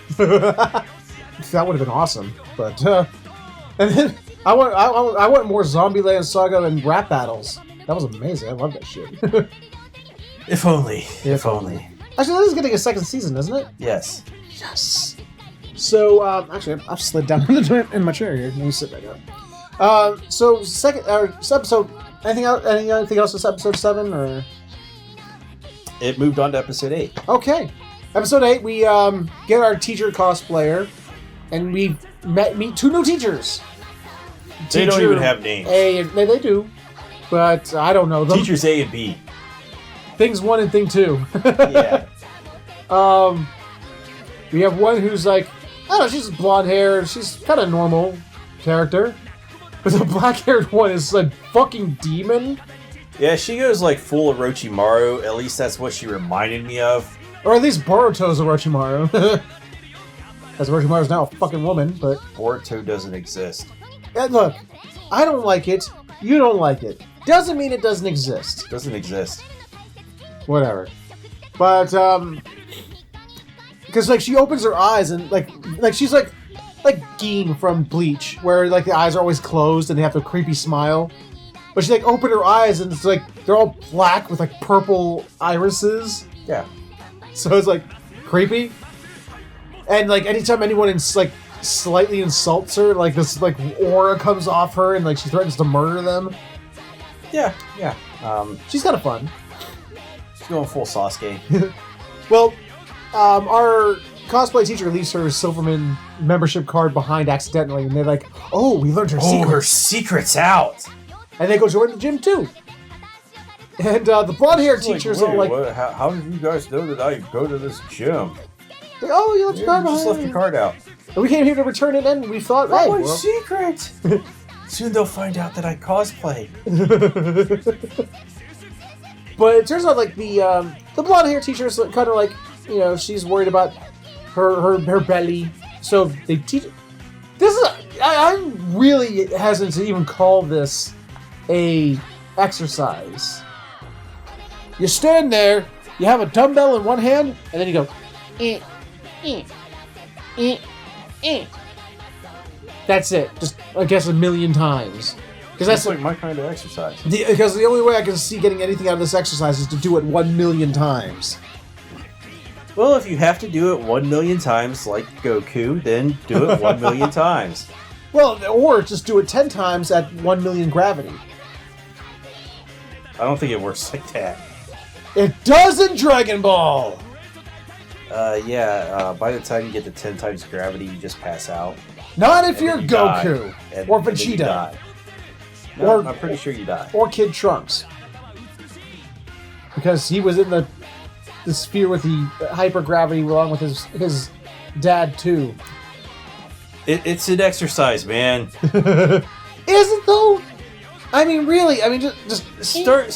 That would have been awesome, but and then I want more Zombieland Saga than rap battles. That was amazing. I love that shit. If only. If only. Actually, this is getting a second season, isn't it? Yes. Yes. So actually, I've slid down in my chair here. Let me sit back up. So second episode. Anything else? Anything else with episode 7 or? It moved on to episode 8. Okay. Episode 8, we get our teacher cosplayer, and we meet 2 new teachers. They don't even have names. They do, but I don't know them. Teachers A and B. Things 1 and thing 2. Yeah. We have one who's like, I don't know, she's blonde hair. She's kind of normal character. But the black-haired one is like fucking demon. Yeah, she goes like full Orochimaru. At least that's what she reminded me of. Or at least Boruto's Orochimaru. As Orochimaru's now a fucking woman, but... Boruto doesn't exist. And look, I don't like it. You don't like it. Doesn't mean it doesn't exist. Doesn't exist. Whatever. But, because, like, she opens her eyes and, like she's like Geen from Bleach, where, like, the eyes are always closed and they have a creepy smile. But she, like, opened her eyes and it's, like, they're all black with, like, purple irises. Yeah. So it's, like, creepy. And, like, anytime anyone, slightly insults her, like, this, like, aura comes off her and, like, she threatens to murder them. Yeah. She's kind of fun. She's going full Sasuke. Well, our cosplay teacher leaves her Silverman membership card behind accidentally, and they're like, oh, we learned her secret. Oh, her secret's out! And they go join the gym, too. And the blonde-haired teacher's all like... What? How did you guys know that I go to this gym? Like, oh, you left your card behind. Just left your card out. And we came here to return it, and we thought, hey, my secret! Soon they'll find out that I cosplay. But it turns out, like, the blonde-haired teacher's kind of like, you know, she's worried about her belly. So they teach... This is I'm really hesitant to even call this a exercise. You stand there, you have a dumbbell in one hand, and then you go, eh, eh, eh, eh. That's it. Just, I guess, 1,000,000 times. Because that's like my kind of exercise. Because the only way I can see getting anything out of this exercise is to do it 1,000,000 times. Well, if you have to do it 1,000,000 times like Goku, then do it 1,000,000 times. Well, or just do it 10 times at 1,000,000 gravity. I don't think it works like that. It does in Dragon Ball! By the time you get to 10 times gravity, you just pass out. Not if you're Goku, or Vegeta. No, I'm pretty sure you die. Or Kid Trunks. Because he was in the sphere with the hypergravity along with his dad, too. It's an exercise, man. Is it, though? I mean, really, I mean, just start.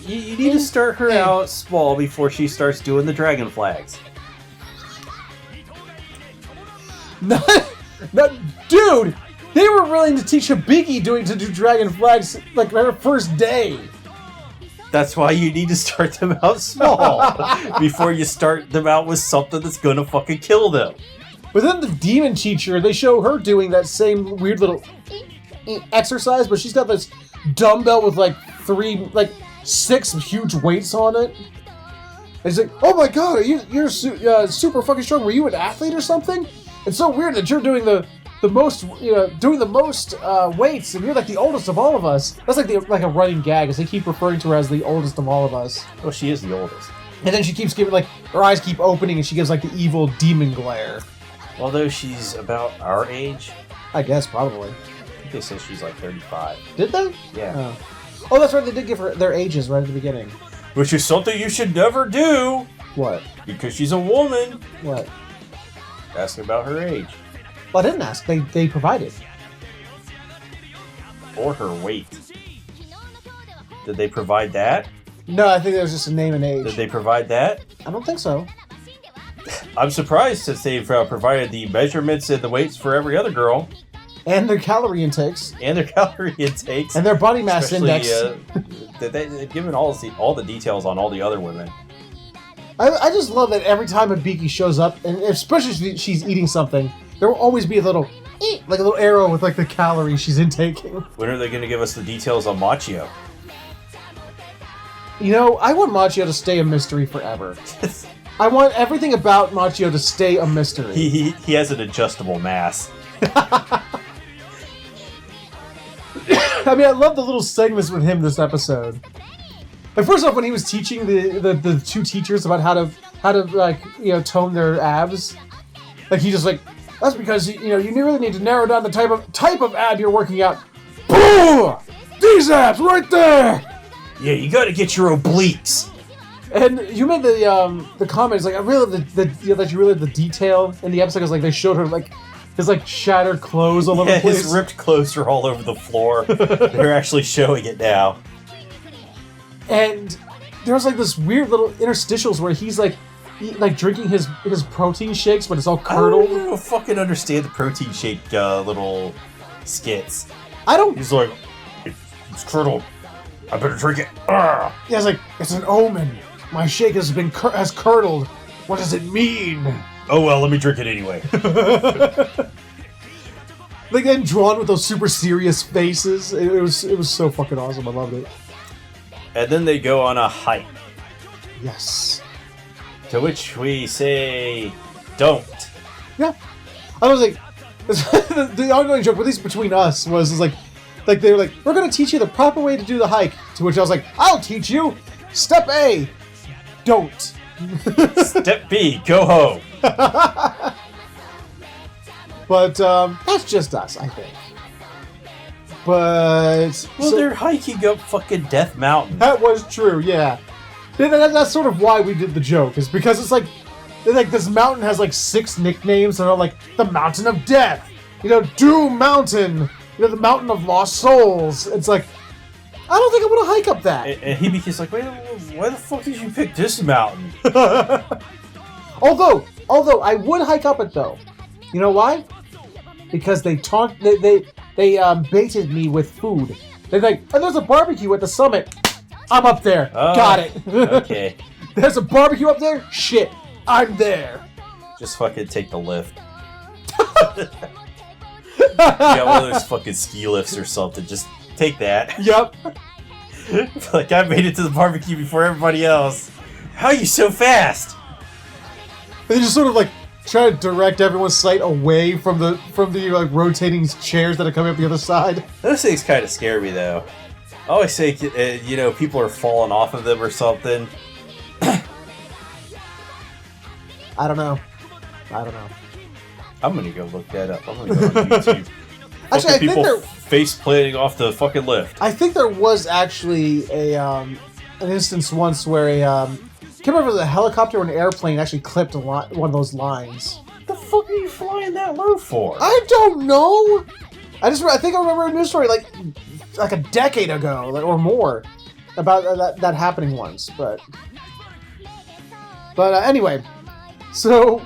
You need to start her out small before she starts doing the dragon flags. Dude, they were willing to teach a Biggie to do dragon flags like their first day. That's why you need to start them out small before you start them out with something that's gonna fucking kill them. But then the demon teacher, they show her doing that same weird little exercise, but she's got this dumbbell with like 6 huge weights on it. And it's like, oh my god, you're super fucking strong. Were you an athlete or something? It's so weird that you're doing the most weights, and you're like the oldest of all of us. That's like a running gag, as they keep referring to her as the oldest of all of us. Well, she is the oldest. And then she keeps giving, like, her eyes keep opening, and she gives like the evil demon glare. Although she's about our age. I guess, probably. I think they said she's like 35. Did they? Yeah. Oh, that's right, they did give her their ages right at the beginning. Which is something you should never do! What? Because she's a woman! What? Ask about her age. Well, I didn't ask. They provided. Or her weight. Did they provide that? No, I think it was just a name and age. Did they provide that? I don't think so. I'm surprised since they've provided the measurements and the weights for every other girl. And their calorie intakes. And their calorie intakes. And their body mass index. They've given all the details on all the other women. I just love that every time a Beaky shows up, and especially if she's eating something, there will always be a little arrow with like the calories she's intaking. When are they going to give us the details on Machio? You know, I want Machio to stay a mystery forever. I want everything about Machio to stay a mystery. He has an adjustable mass. I mean, I love the little segments with him this episode. Like, first off, when he was teaching the two teachers about how to tone their abs, like he just like, that's because you really need to narrow down the type of ab you're working out. Boom! These abs right there. Yeah, you got to get your obliques. And you made the comments like, I really love that you really love the detail in the episode, because like they showed her like his like shattered clothes all over the place. His ripped clothes are all over the floor. They're actually showing it now. And there's like this weird little interstitials where he's like drinking his protein shakes, but it's all curdled. I don't fucking understand the protein shake little skits. He's like, it's curdled. I better drink it. Yeah, it's like, it's an omen. My shake has curdled. What does it mean? Oh well, let me drink it anyway. Like, then drawn with those super serious faces. It was so fucking awesome. I loved it. And then they go on a hike. Yes. To which we say, don't. Yeah. I was like, the ongoing joke, at least between us, was like they were like, we're gonna teach you the proper way to do the hike. To which I was like, I'll teach you. Step A, don't. Step B, go home. But that's just us, I think. But they're hiking up fucking Death Mountain. That was true, yeah. That's sort of why we did the joke, is because it's like this mountain has like 6 nicknames that are like the Mountain of Death, Doom Mountain, the Mountain of Lost Souls. It's like, I don't think I want to hike up that. And he becomes like, wait, why the fuck did you pick this mountain? Although I would hike up it though. You know why? because they baited me with food. They're like, oh, there's a barbecue at the summit. I'm up there. Got it. Okay. There's a barbecue up there? Shit. I'm there. Just fucking take the lift. Yeah, one of those fucking ski lifts or something. Just take that. Yep. Like, I made it to the barbecue before everybody else. How are you so fast? They just sort of like try to direct everyone's sight away from the like rotating chairs that are coming up the other side. Those things kind of scare me, though. I always say, people are falling off of them or something. I don't know. I'm gonna go look that up. I'm gonna go on YouTube. Actually, I think people face planting off the fucking lift. I think there was actually an instance once where I can't remember if it was a helicopter or an airplane actually clipped one of those lines. What the fuck are you flying that low for? I don't know. I think I remember a news story like a decade ago or more about that happening once. But anyway, so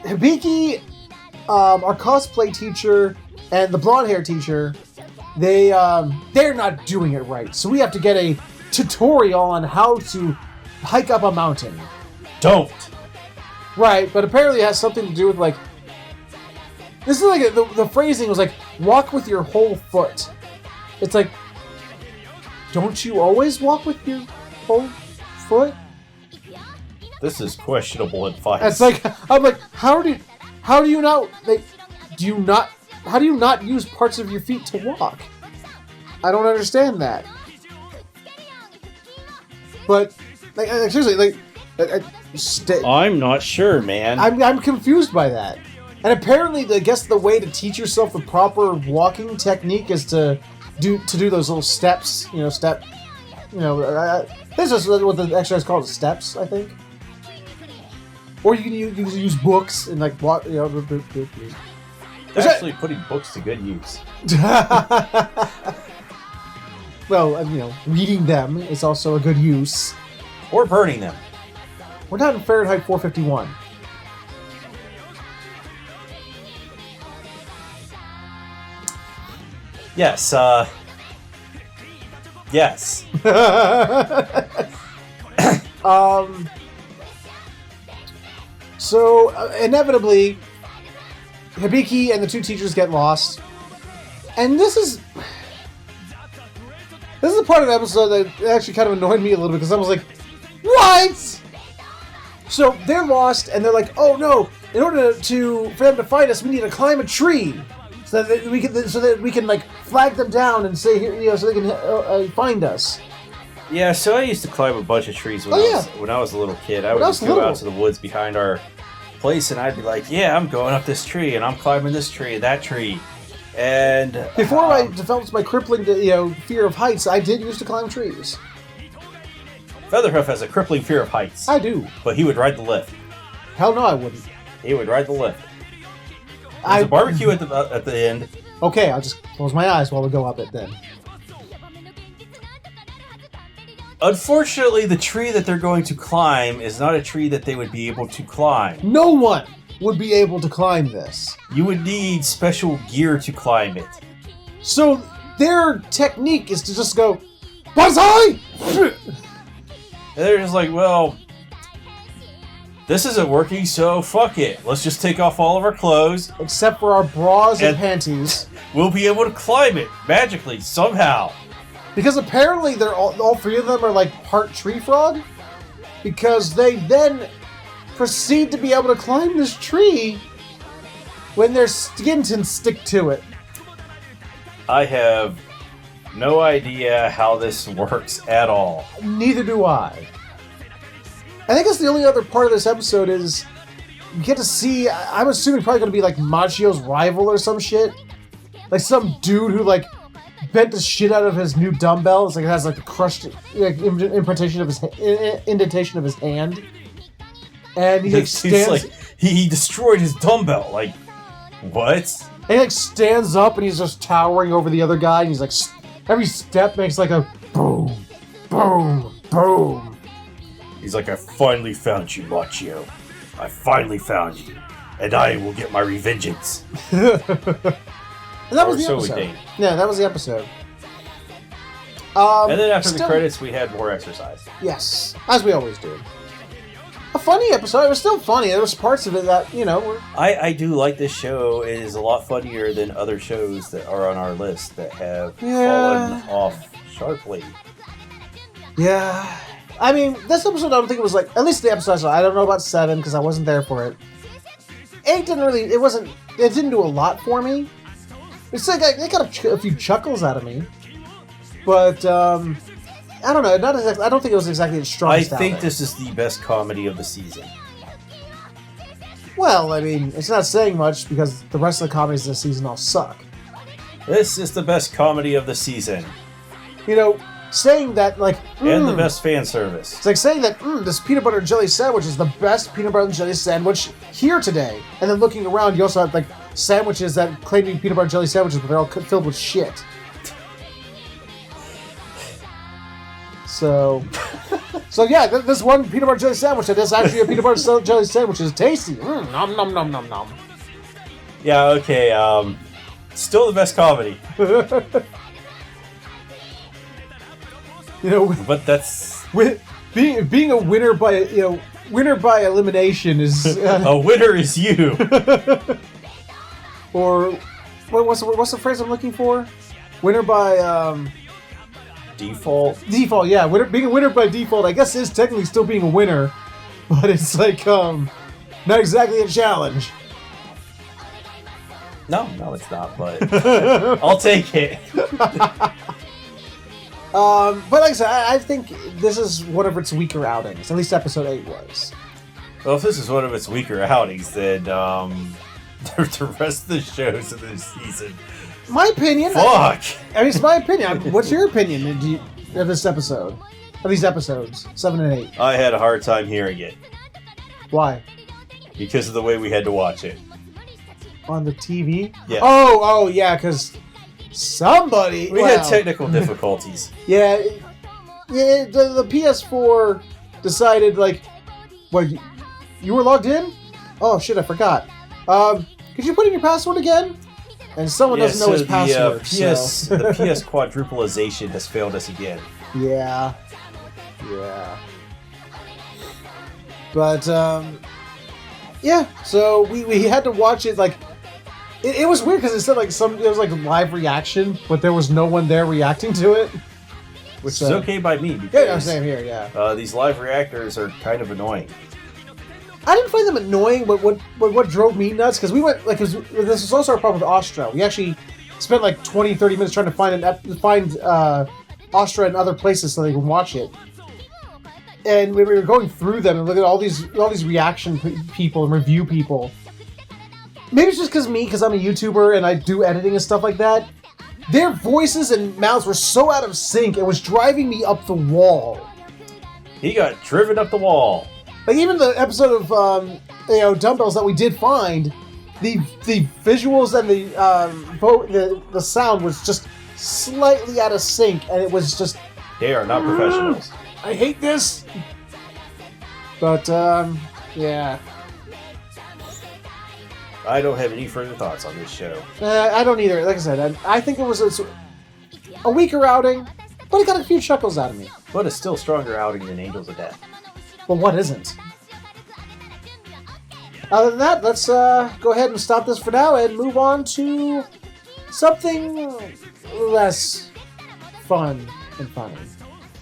Hibiki, our cosplay teacher, and the blonde hair teacher, they're not doing it right. So we have to get a tutorial on how to hike up a mountain. Don't. Right, but apparently it has something to do with like. This is like the phrasing was like walk with your whole foot. It's like, don't you always walk with your whole foot? This is questionable advice. It's like I'm like, how do you not like? How do you not use parts of your feet to walk? I don't understand that. But like seriously, I'm not sure, man. I'm confused by that. And apparently, I guess the way to teach yourself the proper walking technique is to do those little steps. This is what the exercise called steps, I think. Or you can use books and like walk. Actually, putting books to good use. Well, reading them is also a good use. Or burning them. We're not in Fahrenheit 451. Yes, yes. So, inevitably, Hibiki and the two teachers get lost. And this is a part of the episode that actually kind of annoyed me a little bit, because I was like, what? So, they're lost, and they're like, oh no, in order for them to find us, we need to climb a tree. So that we can like flag them down and say here, so they can find us. Yeah, so I used to climb a bunch of trees when I was a little kid. I would just go out to the woods behind our place, and I'd be like, "Yeah, I'm going up this tree, and I'm climbing this tree and that tree." And before I developed my crippling, fear of heights, I did used to climb trees. Featherhoof has a crippling fear of heights. I do, but he would ride the lift. Hell no, I wouldn't. He would ride the lift. There's a barbecue at the end. Okay, I'll just close my eyes while we go up it then. Unfortunately, the tree that they're going to climb is not a tree that they would be able to climb. No one would be able to climb this. You would need special gear to climb it. So their technique is to just go, Banzai! And they're just like, well, this isn't working, so fuck it. Let's just take off all of our clothes. Except for our bras and panties. We'll be able to climb it, magically, somehow. Because apparently they're all three of them are like part tree frog. Because they then proceed to be able to climb this tree when their skeletons stick to it. I have no idea how this works at all. Neither do I. I think that's the only other part of this episode is you get to see, I'm assuming probably going to be like Machio's rival or some shit. Like some dude who like bent the shit out of his new dumbbell. It's like it has like a crushed indentation of his hand. And he like stands... he destroyed his dumbbell. Like, what? And he like stands up and he's just towering over the other guy. And he's like, every step makes like a boom, boom, boom. He's like, I finally found you, Machio. I finally found you. and I will get my revengeance. And that was the episode. Yeah, that was the episode. And then after the credits, we had more exercise. Yes, as we always do. A funny episode. It was still funny. There was parts of it that, were... I do like this show. It is a lot funnier than other shows that are on our list that have fallen off sharply. Yeah. I mean, this episode, I don't think it was like... At least the episode I saw. I don't know about 7 because I wasn't there for it. 8 didn't really... It didn't do a lot for me. It's like it got a few chuckles out of me. But, I don't know. Not exactly, I don't think it was exactly the strongest. I think this is the best comedy of the season. Well, I mean, it's not saying much because the rest of the comedies this season all suck. This is the best comedy of the season. Saying that, like... And the best fan service. It's like saying that, this peanut butter and jelly sandwich is the best peanut butter and jelly sandwich here today. And then looking around, you also have, like, sandwiches that claim to be peanut butter and jelly sandwiches, but they're all filled with shit. So yeah, this one peanut butter jelly sandwich that is actually a peanut butter jelly sandwich is tasty. Nom nom nom nom nom. Yeah, okay. Still the best comedy. But that's being a winner by winner by elimination is a winner is you. Or what's the phrase I'm looking for? Winner by default. Default, yeah. Being a winner by default, I guess, is technically still being a winner, but it's like not exactly a challenge. No, it's not. But I'll take it. But like I said, I think this is one of its weaker outings. At least episode 8 was. Well, if this is one of its weaker outings, then the rest of the shows of this season. My opinion. Fuck. I mean, it's my opinion. What's your opinion of this episode? Of these episodes, 7 and 8? I had a hard time hearing it. Why? Because of the way we had to watch it. On the TV? Yeah. Oh, yeah, because somebody... We had technical difficulties. Yeah, the PS4 decided, like... What, you were logged in? Oh, shit, I forgot. Could you put in your password again? And someone doesn't know his password. The PS quadrupleization has failed us again. Yeah. But, yeah, so we had to watch it, like... It was weird because it said, like, it was, like, live reaction, but there was no one there reacting to it. Which is okay by me, because... Yeah, I'm saying here, yeah. These live reactors are kind of annoying. I didn't find them annoying, but what drove me nuts, because we went, like, this was also our problem with Astra. We actually spent, like, 20, 30 minutes trying to find Astra in other places so they can watch it. And we were going through them and looking at all these reaction people and review people. Maybe it's just because I'm a YouTuber and I do editing and stuff like that. Their voices and mouths were so out of sync, it was driving me up the wall. He got driven up the wall. Like, even the episode of Dumbbells that we did find, the visuals and the sound was just slightly out of sync, and it was just... They are not professionals. I hate this! But, yeah. I don't have any further thoughts on this show. I don't either. Like I said, I think it was a weaker outing, but it got a few chuckles out of me. But it's still a stronger outing than Angels of Death. Well, what isn't? Other than that, let's go ahead and stop this for now and move on to something less fun and funny.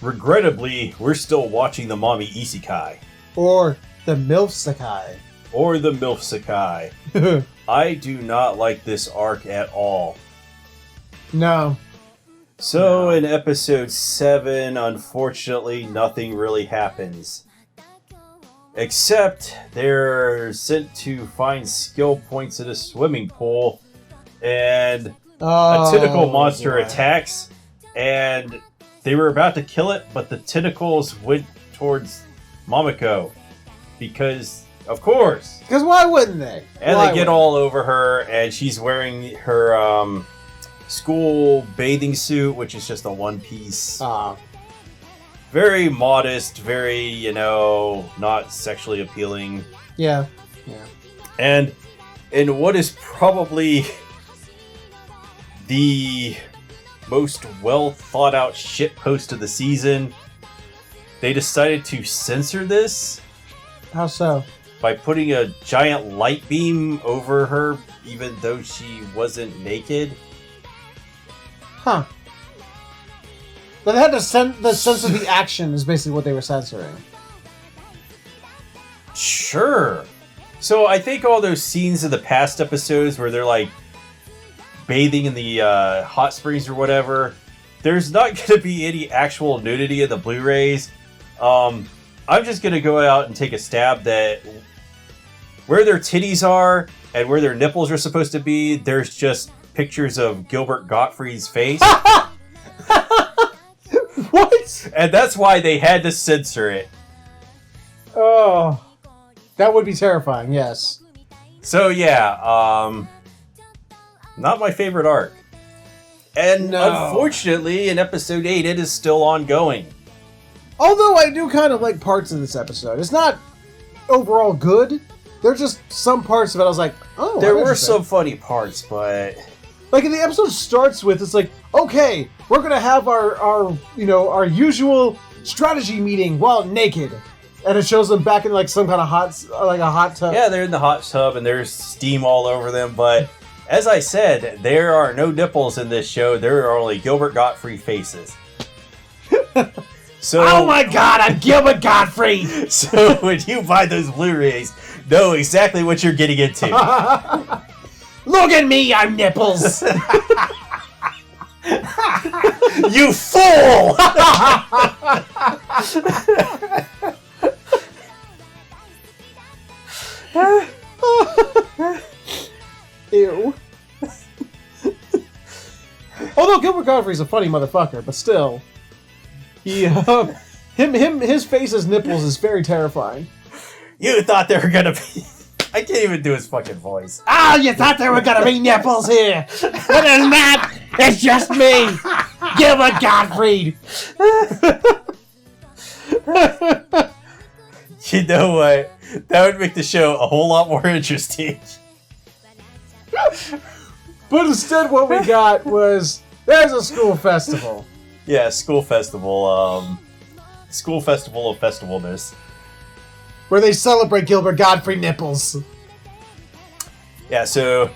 Regrettably, we're still watching the Mommy Isekai. Or the MILF Sekai. Or the MILF Sekai. I do not like this arc at all. No. So, in episode 7, unfortunately, nothing really happens. Except, they're sent to find skill points in a swimming pool, and a tentacle monster attacks, and they were about to kill it, but the tentacles went towards Momoko. Because, of course. Because why wouldn't they? And they get all over her, and she's wearing her school bathing suit, which is just a one-piece. Very modest, very, not sexually appealing. Yeah. And in what is probably the most well thought out shitpost of the season, they decided to censor this. How so? By putting a giant light beam over her, even though she wasn't naked. Huh. But they had to censor the action is basically what they were censoring. Sure. So I think all those scenes in the past episodes where they're like bathing in the hot springs or whatever, there's not going to be any actual nudity in the Blu-rays. I'm just going to go out and take a stab that where their titties are and where their nipples are supposed to be, there's just pictures of Gilbert Gottfried's face. What? And that's why they had to censor it. Oh. That would be terrifying, yes. So yeah, not my favorite arc. And unfortunately, in episode 8, it is still ongoing. Although I do kind of like parts of this episode. It's not overall good. There's just some parts of it I was like, oh. There were some funny parts, but... Like, the episode starts with, it's like, okay, we're going to have our usual strategy meeting while naked. And it shows them back in, like, some kind of hot tub. Yeah, they're in the hot tub, and there's steam all over them, but... As I said, there are no nipples in this show. There are only Gilbert Gottfried faces. So, oh my god, I'm Gilbert Gottfried! So when you buy those Blu-rays, know exactly what you're getting into. Look at me, I'm nipples! You fool! Ew. Although Gilbert Gottfried's a funny motherfucker, but still, his face as nipples is very terrifying. You thought there were gonna be... I can't even do his fucking voice. Ah, you thought there were gonna be nipples here, but it's not. It's just me, Gilbert Gottfried. You know what? That would make the show a whole lot more interesting. But instead what we got was, there's a school festival. Yeah, school festival. School festival of festivalness. Where they celebrate Gilbert Gottfried nipples. Yeah, so,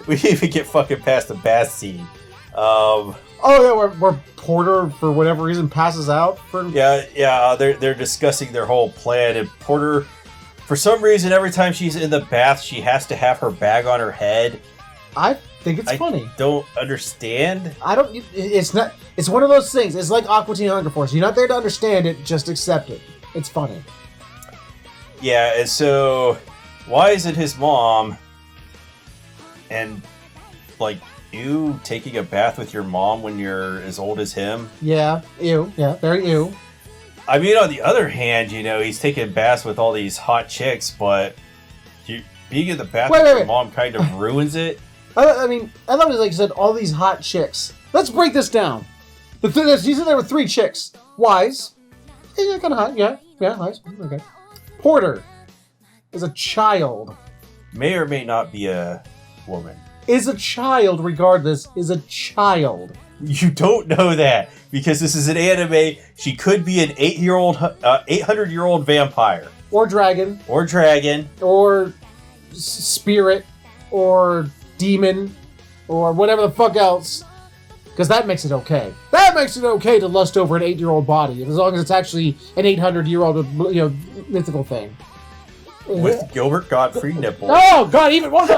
we didn't even get fucking past the bath scene. Oh yeah, where Porter, for whatever reason, passes out. They're discussing their whole plan, and Porter... For some reason, every time she's in the bath, she has to have her bag on her head. I think it's funny. Don't understand. It's not. It's one of those things. It's like Aqua Teen Hunger Force. You're not there to understand it. Just accept it. It's funny. Yeah, and so why isn't his mom and like you taking a bath with your mom when you're as old as him? Yeah, ew. Yeah, very ew. I mean, on the other hand, he's taking baths with all these hot chicks, but being in the bath with your mom kind of ruins it. I mean, I thought it was like you said, all these hot chicks. Let's break this down. The thing is, you said there were 3 chicks. Wise. Yeah, kind of hot. Yeah, nice. Okay. Porter is a child. May or may not be a woman. Is a child, regardless, is a child. You don't know that because this is an anime. She could be an 800-year-old vampire, or dragon, or spirit, or demon, or whatever the fuck else. Because that makes it okay. That makes it okay to lust over an 8-year-old body, as long as it's actually an 800-year-old, mythical thing. With Gilbert Gottfried nipples. Oh God! Even one.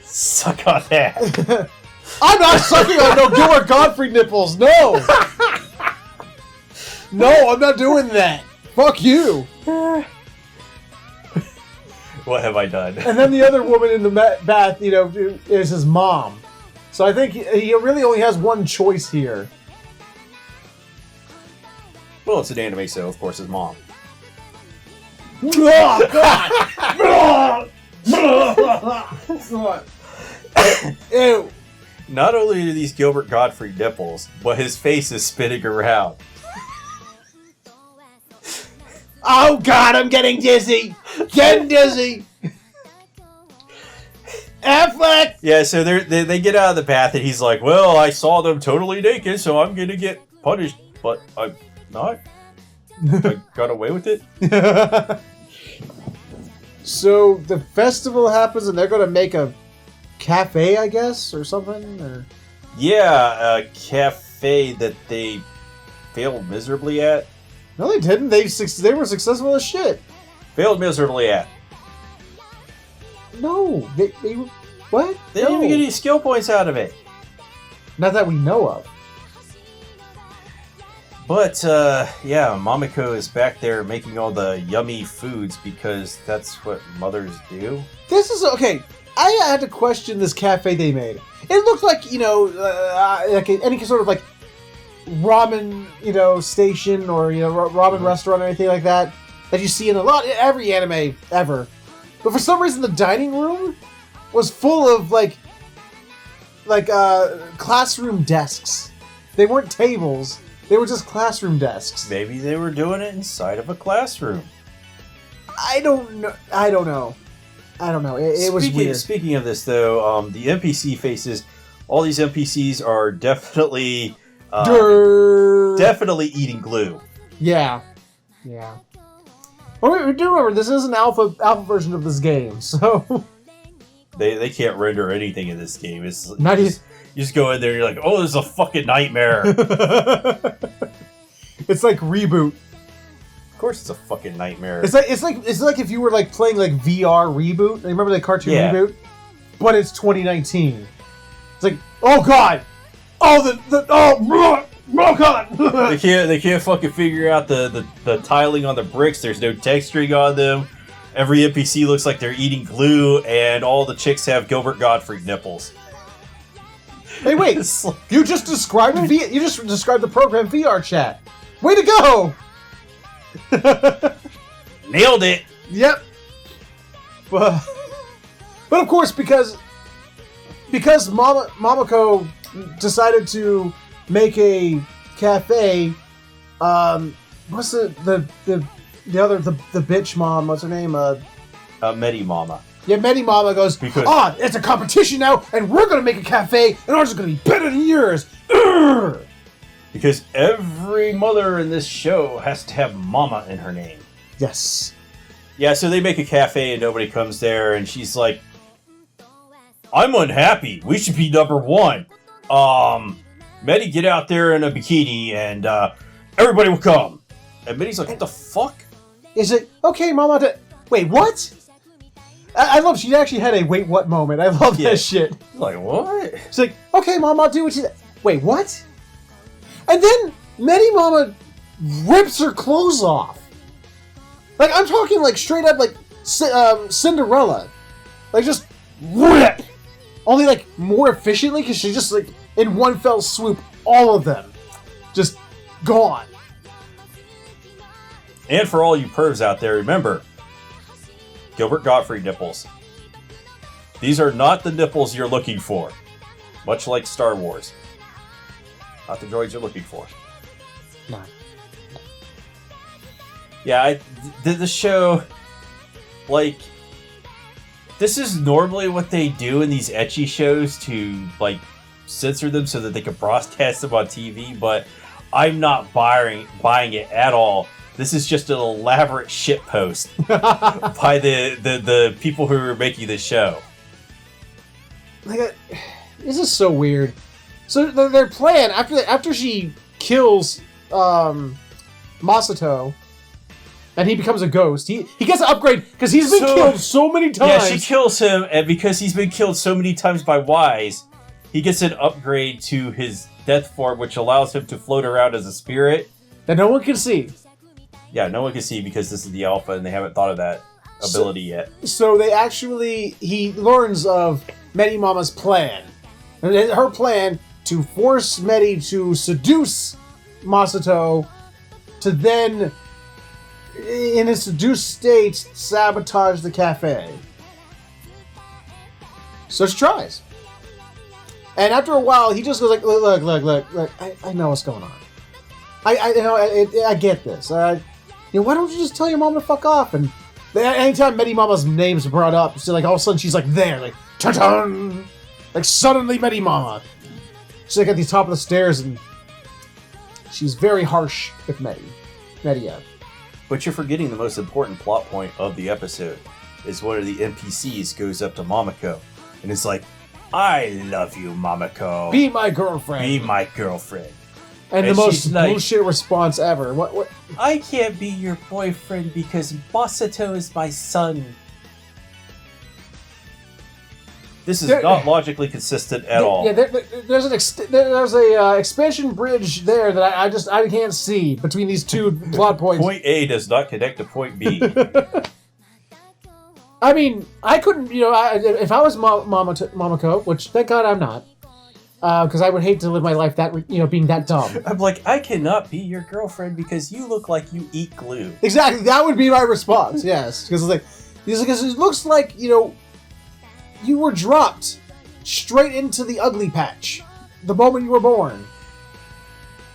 Suck on that. I'm not sucking on no Gilbert Gottfried nipples. No. No, I'm not doing that. Fuck you. What have I done? And then the other woman in the bath, is his mom. So I think he really only has one choice here. Well, it's an anime, so of course his mom. Oh, God! Ew. Not only are these Gilbert Gottfried nipples, but his face is spinning around. Oh God, I'm getting dizzy! Getting dizzy! Affleck! Yeah, so they get out of the bath and he's like, well, I saw them totally naked, so I'm gonna get punished, but I'm not. I got away with it. So the festival happens and they're gonna make a cafe, I guess, or something? Or... Yeah, a cafe that they failed miserably at. No, they didn't. They were successful as shit. Failed miserably at. No, they what? They didn't even get any skill points out of it. Not that we know of. But, yeah, Momoko is back there making all the yummy foods because that's what mothers do. This is, okay, I had to question this cafe they made. It looked like, like any sort of, like, ramen, station or, ramen restaurant or anything like that you see in every anime ever. But for some reason, the dining room was full of, like classroom desks. They weren't tables. They were just classroom desks. Maybe they were doing it inside of a classroom. I don't know. It was weird. Speaking of this, though, the NPC faces, all these NPCs are definitely eating glue. Yeah. Well, we do remember this is an alpha version of this game, so they can't render anything in this game. It's not even. You just go in there and you're like, oh, this is a fucking nightmare. It's like Reboot. Of course it's a fucking nightmare. It's like if you were like playing like VR Reboot. Remember that cartoon Reboot? But it's 2019. It's like, oh God! Oh God! They can't fucking figure out the tiling on the bricks. There's no texturing on them. Every NPC looks like they're eating glue, and all the chicks have Gilbert Gottfried nipples. Hey, wait! You just described the program VR Chat. Way to go! Nailed it. Yep. But of course, because Momoko decided to make a cafe. What's the other bitch mom? What's her name? Medi Mama. Yeah, Medi Mama goes, it's a competition now, and we're going to make a cafe, and ours is going to be better than yours. Urgh! Because every mother in this show has to have Mama in her name. Yes. Yeah, so they make a cafe, and nobody comes there, and she's like, I'm unhappy. We should be number one. Medi, get out there in a bikini, and everybody will come. And Medi's like, what the fuck? Is it, okay, Mama, wait, what? I love she actually had a wait what moment. I love that shit. Like, what? She's like, okay, Mom, I'll do what you... Wait, what? And then Medi Mama rips her clothes off. Like, I'm talking like straight up like Cinderella. Like, just rip. Only like more efficiently because she just like in one fell swoop, all of them just gone. And for all you pervs out there, remember, Gilbert Gottfried nipples. These are not the nipples you're looking for. Much like Star Wars. Not the droids you're looking for. No. Yeah, the show, like, this is normally what they do in these ecchi shows to, like, censor them so that they can broadcast them on TV, but I'm not buying it at all. This is just an elaborate shitpost by the people who are making this show. Like, this is so weird. So their plan after she kills Masato, and he becomes a ghost. He gets an upgrade because he's been killed so many times. Yeah, she kills him, and because he's been killed so many times by Wise, he gets an upgrade to his death form, which allows him to float around as a spirit that no one can see. Yeah, no one can see because this is the alpha and they haven't thought of that ability yet. So he learns of Medi Mama's plan. And her plan to force Medi to seduce Masato to then, in a seduced state, sabotage the cafe. So she tries. And after a while, he just goes like, look, I know what's going on. I get this. Why don't you just tell your mom to fuck off? And anytime Medi Mama's name's brought up, so like all of a sudden she's like there, like ta-tan! Like suddenly Medi Mama. She's like at the top of the stairs and she's very harsh with Media. But you're forgetting the most important plot point of the episode is one of the NPCs goes up to Momoko and it's like, I love you, Momoko. Be my girlfriend. Be my girlfriend. And the most bullshit response ever. What? I can't be your boyfriend because Masato is my son. This is not logically consistent at all. Yeah, there's a expansion bridge there that I can't see between these two plot points. Point A does not connect to point B. I mean, I couldn't, if I was Momoko, which thank God I'm not, because I would hate to live my life being that dumb. I'm like, I cannot be your girlfriend because you look like you eat glue. Exactly, that would be my response. Yes, because it looks like you were dropped straight into the ugly patch the moment you were born.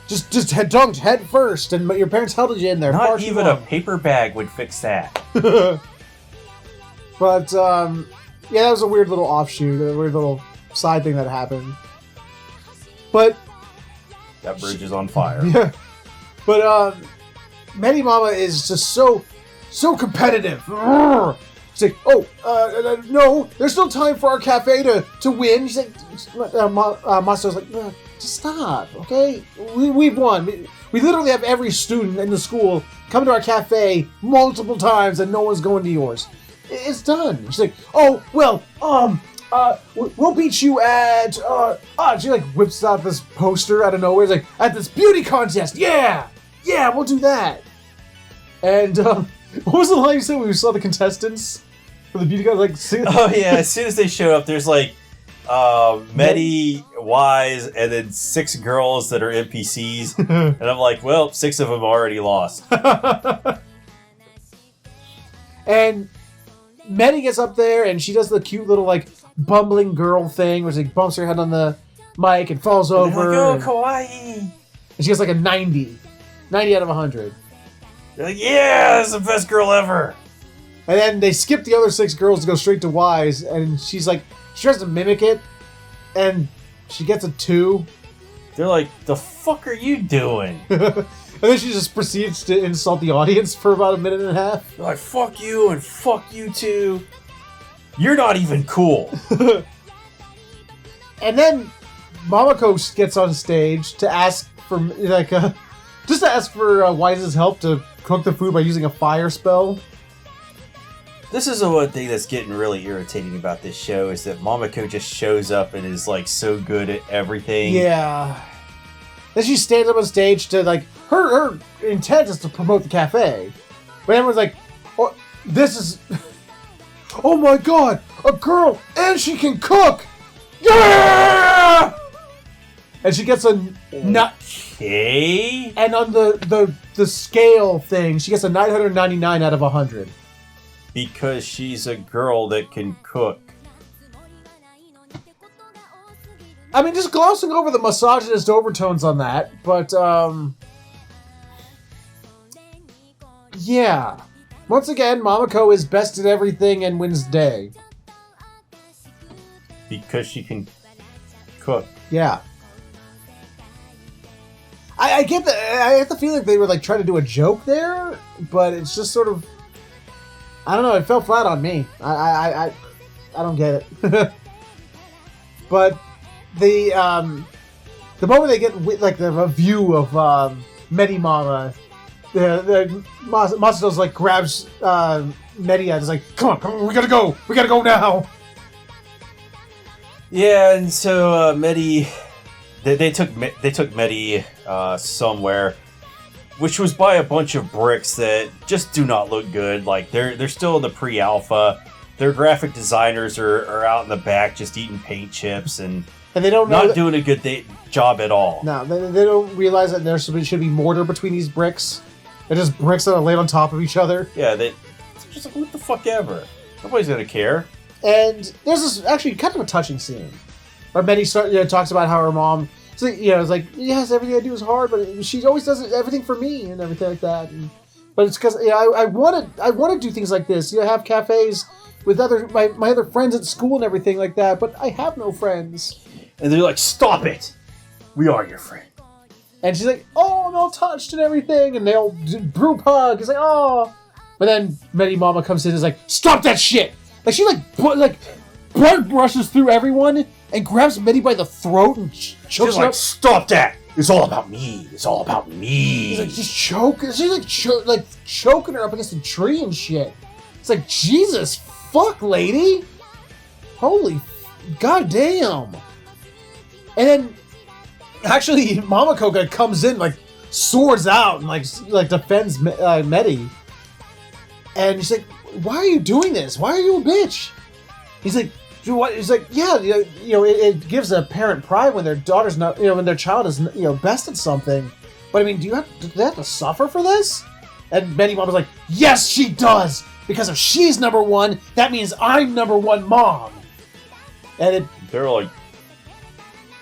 Just dunked head first, and your parents held you in there. Not even a paper bag would fix that. But that was a weird little offshoot, a weird little side thing that happened. But that bridge is on fire. Yeah. But Medi Mama is just so competitive. She's like, no, there's still time for our cafe to win. She's like, Masa's like, just stop, okay? We've won. We literally have every student in the school come to our cafe multiple times, and no one's going to yours. It's done. She's like, oh well, we'll beat you at she like whips out this poster out of nowhere. It's like, at this beauty contest. Yeah, we'll do that. And what was the line you said when we saw the contestants for the beauty contest? Like, oh yeah, as soon as they showed up, there's like Medi, Wise, and then 6 girls that are NPCs, and I'm like, well, 6 of them already lost. And Medi gets up there and she does the cute little like bumbling girl thing where she like, bumps her head on the mic and falls over. Like, oh, kawaii! And she gets like a 90 out of 100. They're like, yeah, that's the best girl ever. And then they skip the other 6 girls to go straight to Wise, and she's like, she tries to mimic it, and she gets a 2. They're like, the fuck are you doing? And then she just proceeds to insult the audience for about a minute and a half. They're like, fuck you and fuck you too. You're not even cool. And then Momoko gets on stage to ask for Wise's help to cook the food by using a fire spell. This is the one thing that's getting really irritating about this show is that Momoko just shows up and is like so good at everything. Yeah. Then she stands up on stage to like her intent is to promote the cafe, but everyone's like, "Oh, this is, oh my god, a girl and she can cook, yeah!" And she gets a nut. Okay. And on the scale thing, she gets a 999 out of 100. Because she's a girl that can cook. I mean, just glossing over the misogynist overtones on that, but, yeah. Once again, Momoko is best at everything and wins day. Because she can cook. Yeah. I get I get the feeling they were, like, trying to do a joke there, but it's just sort of, I don't know, it fell flat on me. I don't get it. But the moment they get like the view of Medi Mama, Masato's like grabs Medi and is like, come on, we gotta go now. Yeah, and so Medi, they took Medi somewhere, which was by a bunch of bricks that just do not look good. Like they're still in the pre-alpha. Their graphic designers are out in the back just eating paint chips and they don't know doing a good job at all. No, they don't realize that there should be mortar between these bricks. They're just bricks that are laid on top of each other. Yeah, it's just like, what the fuck ever. Nobody's gonna care. And there's this actually kind of a touching scene Or Betty talks about how her mom, so, it's like, yes, everything I do is hard, but she always does everything for me and everything like that. But it's because I want to do things like this. Have cafes with my other friends at school and everything like that. But I have no friends. And they're like, "Stop it! We are your friend." And she's like, "Oh, I'm all touched and everything," and they'll group hug. He's like, "Oh," but then Betty Mama comes in and is like, "Stop that shit!" Like she blood rushes through everyone and grabs Betty by the throat and chokes her up. "Stop that! It's all about me. It's all about me." He's like, just choking. She's like choking her up against a tree and shit. It's like, Jesus fuck, lady. Holy goddamn. And then, actually, Mama Coca comes in, like, swords out and, like defends Medi. And she's like, "Why are you doing this? Why are you a bitch?" He's like, "What?" He's like, "Yeah, it gives a parent pride when their daughter's not, when their child is, best at something. But I mean, do they have to suffer for this?" And Betty Mom was like, "Yes, she does. Because if she's number one, that means I'm number one, Mom." And they're like,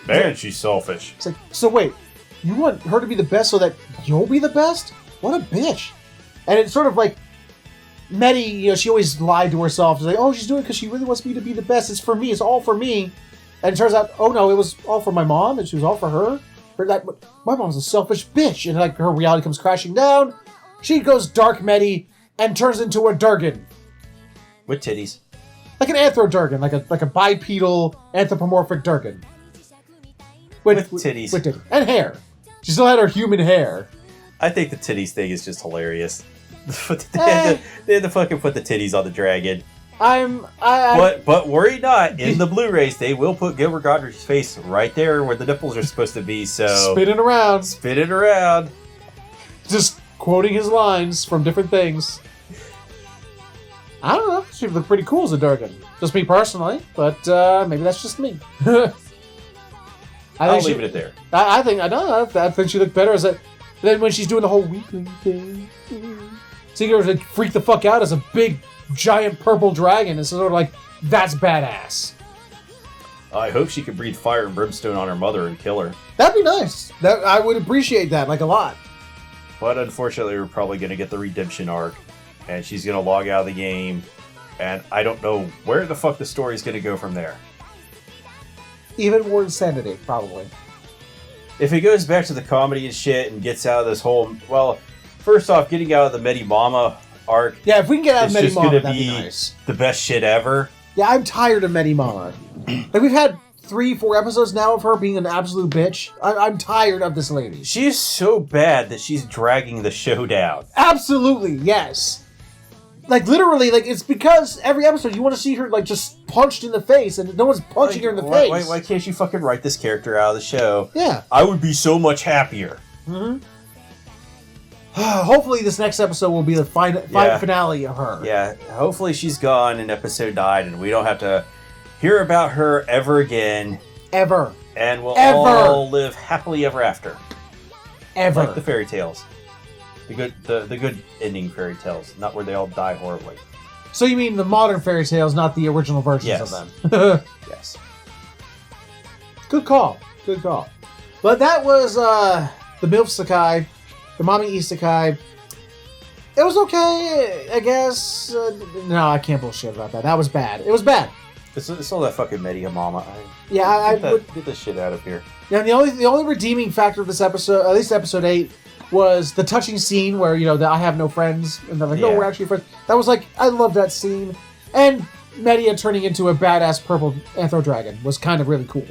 "Man, she's selfish." It's like, so wait, you want her to be the best so that you'll be the best? What a bitch. And it's sort of like, Medi, she always lied to herself. She's like, "Oh, she's doing it because she really wants me to be the best. It's for me. It's all for me." And it turns out, oh no, it was all for my mom, and she was all for her. My mom's a selfish bitch. And like her reality comes crashing down. She goes dark Medi and turns into a Durgan. With titties. Like an anthro-Durgan, like a bipedal anthropomorphic Durgan. With titties. With titties. And hair. She still had her human hair. I think the titties thing is just hilarious. They had to fucking put the titties on the dragon. But worry not. In the Blu-rays, they will put Gilbert Gottfried's face right there where the nipples are supposed to be. So spinning around. Just quoting his lines from different things. I don't know. She looked pretty cool as a Durgan. Just me personally, but maybe that's just me. I'll leave it there. I think she looked better as a. Then when she's doing the whole weakling thing, seeing her like freak the fuck out as a big, giant purple dragon, it's sort of like, that's badass. I hope she could breathe fire and brimstone on her mother and kill her. That'd be nice. I would appreciate that a lot. But unfortunately, we're probably going to get the redemption arc, and she's going to log out of the game, and I don't know where the fuck the story's going to go from there. Even more insanity, probably. If it goes back to the comedy and shit and gets out of this whole... Well, first off, getting out of the Medi Mama arc... Yeah, if we can get out of Medi Mama, that'd be nice. The best shit ever. Yeah, I'm tired of Medi Mama. We've had 3-4 episodes now of her being an absolute bitch. I'm tired of this lady. She's so bad that she's dragging the show down. Absolutely, yes. Literally, it's because every episode you want to see her, just punched in the face, and no one's punching her in the face. Why can't you fucking write this character out of the show? Yeah. I would be so much happier. Mm-hmm. Hopefully this next episode will be the finale of her. Yeah, hopefully she's gone in episode 9, and we don't have to hear about her ever again. Ever. And we'll all live happily ever after. Ever. Like the fairy tales. The good ending fairy tales, not where they all die horribly. So you mean the modern fairy tales, not the original versions of them? Yes. Good call. But that was the MILF Sakai, the Mommy Isekai. It was okay, I guess. No, I can't bullshit about that. That was bad. It was bad. It's all that fucking Media Mama. Get this shit out of here. Yeah, the only redeeming factor of this episode, at least episode 8, was the touching scene where, I have no friends, and they're like, no, we're actually friends. That was I love that scene. And Media turning into a badass purple Anthro Dragon was kind of really cool.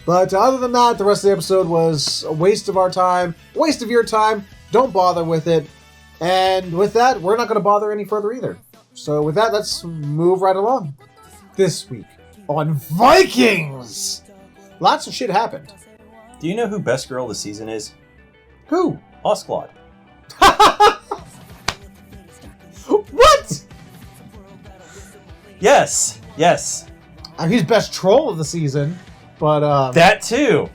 But other than that, the rest of the episode was a waste of our time, waste of your time. Don't bother with it. And with that, we're not going to bother any further either. So with that, let's move right along. This week on Vikings! Lots of shit happened. Do you know who best girl of the season is? Who? Osclad. What? Yes. He's best troll of the season, but that too.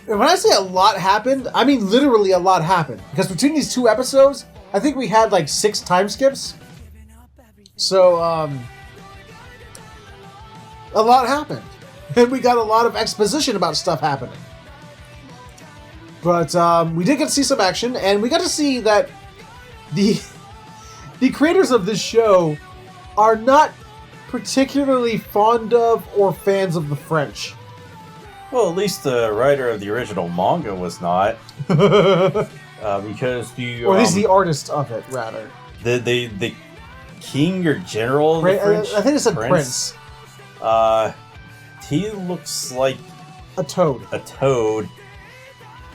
When I say a lot happened, I mean literally a lot happened. Because between these 2 episodes, I think we had 6 time skips. So, a lot happened. And we got a lot of exposition about stuff happening. But we did get to see some action, and we got to see that the creators of this show are not particularly fond of or fans of the French. Well, at least the writer of the original manga was not. Because the... Or at least the artist of it, rather. The king or general of the French? I think it said Prince. He looks like... A toad. A toad.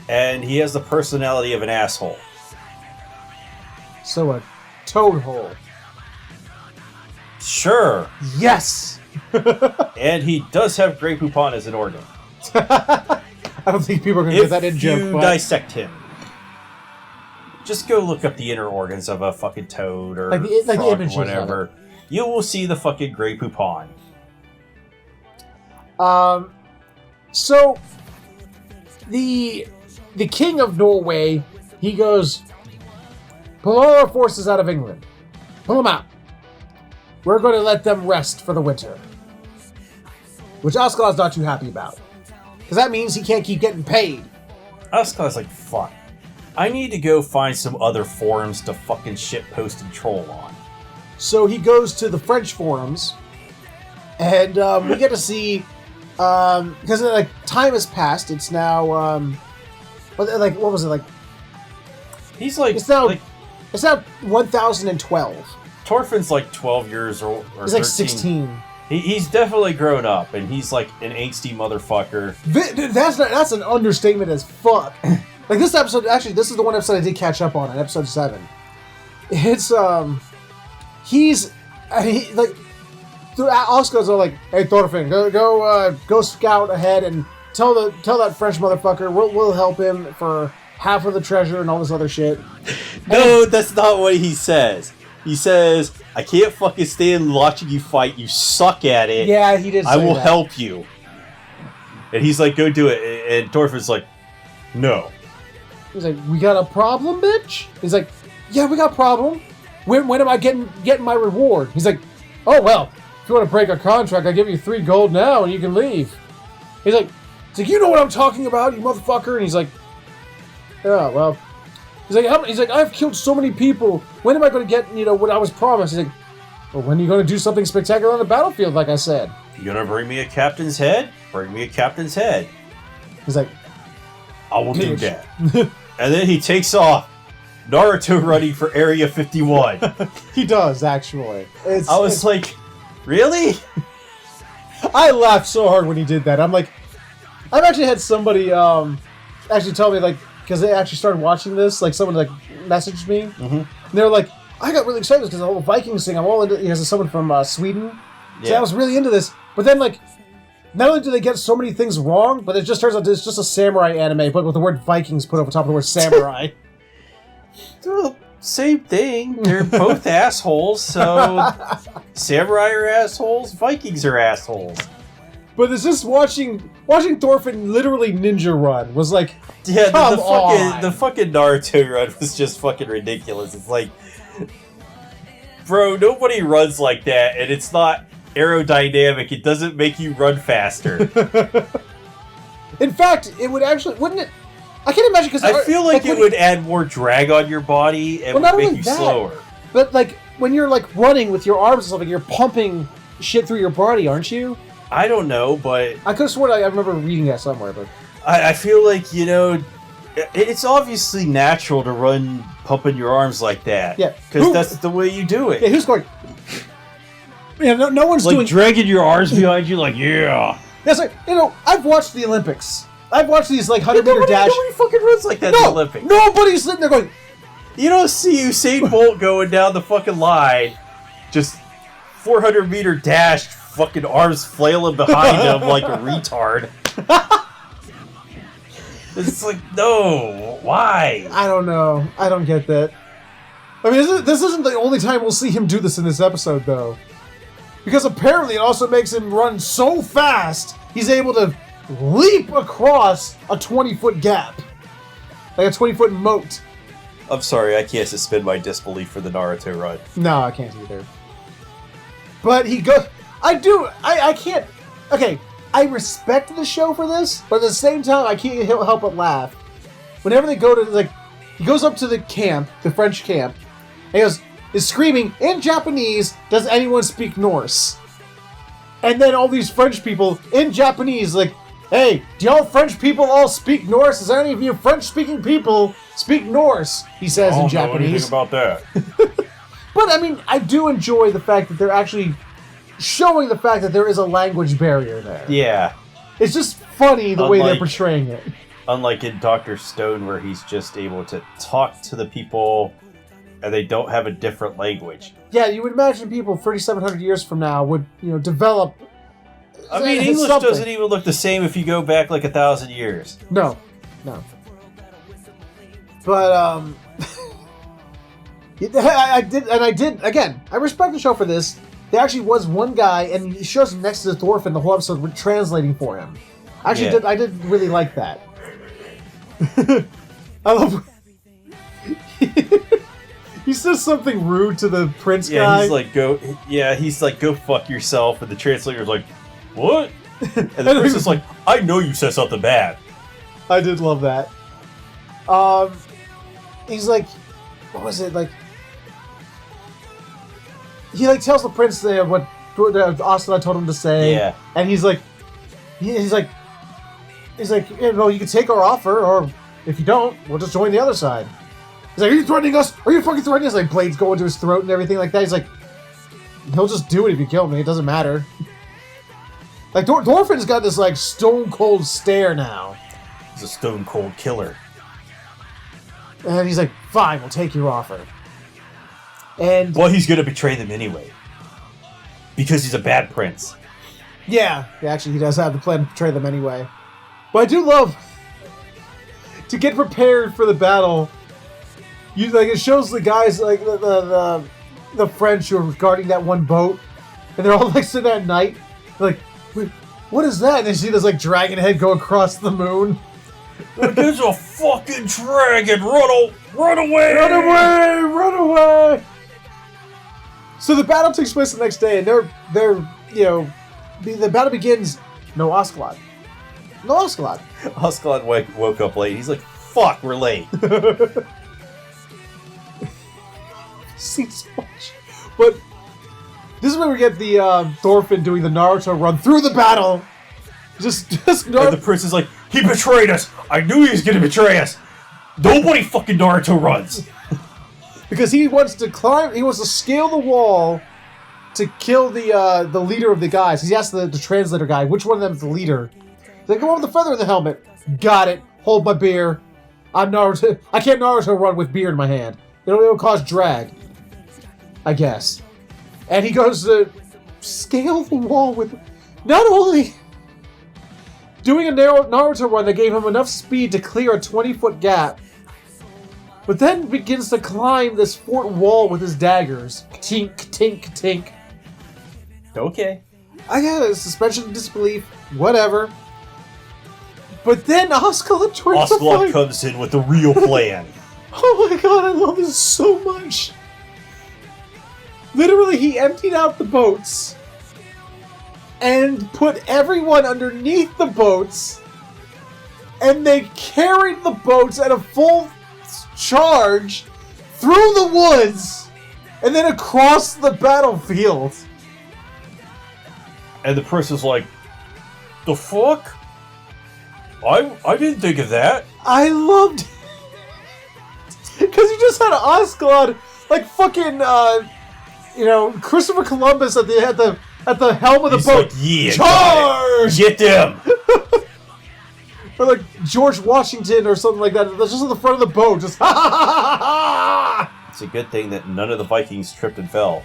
And he has the personality of an asshole. So a toad hole. Sure. Yes! And he does have Grey Poupon as an organ. I don't think people are going to get that in joke. If you dissect him, just go look up the inner organs of a fucking toad or frog or whatever. You will see the fucking Grey Poupon. So the king of Norway, he goes, pull all our forces out of England. Pull them out. We're going to let them rest for the winter. Which Ascalon's not too happy about. Because that means he can't keep getting paid. Ascalon's like, fuck. I need to go find some other forums to fucking shitpost and troll on. So he goes to the French forums. And we get to see... because like time has passed. It's now... what was it? He's like... It's now 1012. Torfinn's like 12 years old. Or he's like 13. 16. He's definitely grown up, and he's like an angsty motherfucker. That's an understatement as fuck. Like this episode, actually, this is the one episode I did catch up on episode 7. It's Oscar's all like, "Hey Thorfinn, go scout ahead and tell that French motherfucker we'll help him for half of the treasure and all this other shit." No, that's not what he says. He says, I can't fucking stand watching you fight. You suck at it. Yeah, he did say I will that. help you. And he's like, go do it. And Thorfinn's like, no. He's like, we got a problem, bitch? He's like, yeah, we got a problem. When am I getting my reward? He's like, oh, well, if you want to break a contract, I'll give you 3 gold now and you can leave. He's like, you know what I'm talking about, you motherfucker? And he's like, yeah, well... He's like, I've killed so many people. When am I going to get, what I was promised? He's like, well, when are you going to do something spectacular on the battlefield, like I said? You going to bring me a captain's head? Bring me a captain's head. He's like, I will do that. And then he takes off, Naruto running for Area 51. He does, actually. I was like, really? I laughed so hard when he did that. I'm like, I've actually had somebody actually tell me, like, because they actually started watching this, like someone like messaged me, and they were like, I got really excited because the whole Vikings thing, I'm all into, because someone from Sweden, so I was really into this, but then like, not only do they get so many things wrong, but it just turns out it's just a samurai anime, but with the word Vikings put over top of the word samurai. Well, same thing, they're both assholes, so samurai are assholes, Vikings are assholes. But it's just watching Thorfinn literally ninja run was like, yeah, come the fucking Naruto run was just fucking ridiculous. It's like, bro, nobody runs like that, and it's not aerodynamic. It doesn't make you run faster. In fact, it would actually, wouldn't it? I can't imagine because I feel like it would add more drag on your body and would make you slower. But like when you're like running with your arms and stuff, like you're pumping shit through your body, aren't you? I don't know, but I could have sworn I remember reading that somewhere, but I feel like, it's obviously natural to run pumping your arms like that. Yeah. Because that's the way you do it. Yeah, who's going? Yeah, no one's like doing... dragging your arms behind you like, yeah. That's like, I've watched the Olympics. I've watched these like 100-meter dash. Nobody fucking runs like that in the Olympics. Nobody's sitting there going... You don't see Usain Bolt going down the fucking line, just 400-meter dash, fucking arms flailing behind him like a retard. It's like, no, why? I don't know. I don't get that. I mean, this isn't the only time we'll see him do this in this episode, though. Because apparently it also makes him run so fast, he's able to leap across a 20-foot gap. Like a 20-foot moat. I'm sorry, I can't suspend my disbelief for the Naruto run. No, I can't either. But he goes... I can't... okay, I respect the show for this, but at the same time, I can't help but laugh. Whenever they go to, like, he goes up to the camp, the French camp, and is screaming in Japanese, "Does anyone speak Norse?" And then all these French people in Japanese, like, "Hey, do y'all French people all speak Norse? Does any of you French-speaking people speak Norse?" He says in Japanese. I don't know anything about that. But, I mean, I do enjoy the fact that they're actually showing the fact that there is a language barrier there. Yeah. It's just funny the way they're portraying it. Unlike in Dr. Stone, where he's just able to talk to the people and they don't have a different language. Yeah, you would imagine people 3,700 years from now would, develop. I mean, English doesn't even look the same if you go back like 1,000 years. No. But, I did, again, I respect the show for this. There actually was one guy, and he shows him next to the Thorfinn the whole episode translating for him. I did really like that. I love. He says something rude to the prince guy. He's like, go fuck yourself, and the translator's like, what? And the prince is like, I know you said something bad. I did love that. He's like, what was it like? He tells the prince what Ocelot told him to say. Yeah. And he's like, you can take our offer, or if you don't, we'll just join the other side. He's like, are you threatening us? Are you fucking threatening us? Like, blades go into his throat and everything like that. He's like, he'll just do it if you kill me. It doesn't matter. Like, Thorfinn's got this, like, stone cold stare now. He's a stone cold killer. And he's like, fine, we'll take your offer. And well, he's gonna betray them anyway. Because he's a bad prince. Yeah, actually, he does have the plan to betray them anyway. But I do love to get prepared for the battle. It shows the guys like the French who are guarding that one boat, and they're all like sitting at night, like, wait, what is that? And they see this like dragon head go across the moon. There's a fucking dragon! Run away! Run away! Run away! So the battle takes place the next day, and the battle begins. No Ocelot. Ocelot woke up late. He's like, fuck, we're late. See so much. But this is where we get the Thorfinn doing the Naruto run through the battle. Just and the prince is like, he betrayed us. I knew he was going to betray us. Nobody fucking Naruto runs. Because he wants to scale the wall to kill the leader of the guys. He asked the translator guy, which one of them is the leader? He's like, come on with the feather in the helmet. Got it. Hold my beer. I'm Naruto. I can't Naruto run with beer in my hand. It'll cause drag, I guess. And he goes to scale the wall with not only doing a Naruto run that gave him enough speed to clear a 20-foot gap, but then begins to climb this fort wall with his daggers. Tink, tink, tink. Okay. I got a suspension of disbelief. Whatever. But then Ocelot joins the fight. Ocelot comes in with a real plan. Oh my god, I love this so much. Literally, he emptied out the boats and put everyone underneath the boats, and they carried the boats at a full charge through the woods and then across the battlefield. And the person's like, the fuck? I didn't think of that. I loved it. Because you just had Ocelot, like fucking, Christopher Columbus at the helm of the boat. Like, yeah, charge! Get them! Or like George Washington or something like that. That's just on the front of the boat. Just ha ha ha ha ha! It's a good thing that none of the Vikings tripped and fell.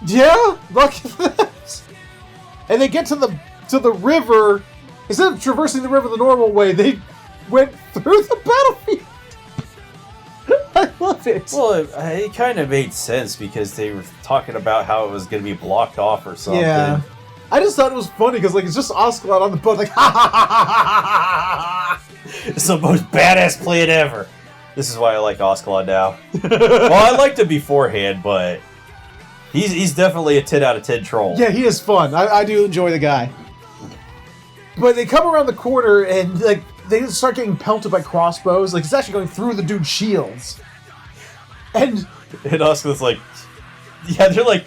Yeah, look at that. And they get to the river. Instead of traversing the river the normal way, they went through the battlefield. I love it. Well, it kind of made sense because they were talking about how it was going to be blocked off or something. Yeah. I just thought it was funny because it's just Ocelot on the boat, like ha ha ha ha ha ha. It's the most badass plan ever. This is why I like Ocelot now. Well, I liked him beforehand, but He's definitely a 10 out of 10 troll. Yeah, he is fun. I do enjoy the guy. But they come around the corner and like they start getting pelted by crossbows. Like it's actually going through the dude's shields. And Oscar's like, yeah, they're like,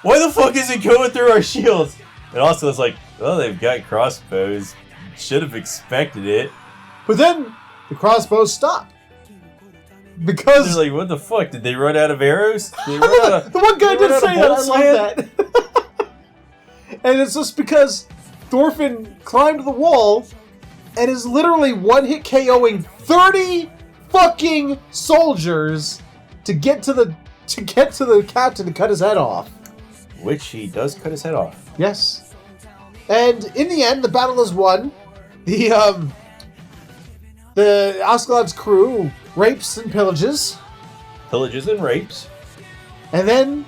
why the fuck is it going through our shields? And Oscar's like, well, they've got crossbows. Should have expected it. But then the crossbows stop. Because they're like, what the fuck? Did they run out of arrows? The one guy did say that. I love that. And it's just because Thorfinn climbed the wall and is literally one-hit KOing 30 fucking soldiers to get to the captain to cut his head off. Which he does cut his head off. Yes. And in the end, the battle is won. The Askeladd's crew rapes and pillages. Pillages and rapes. And then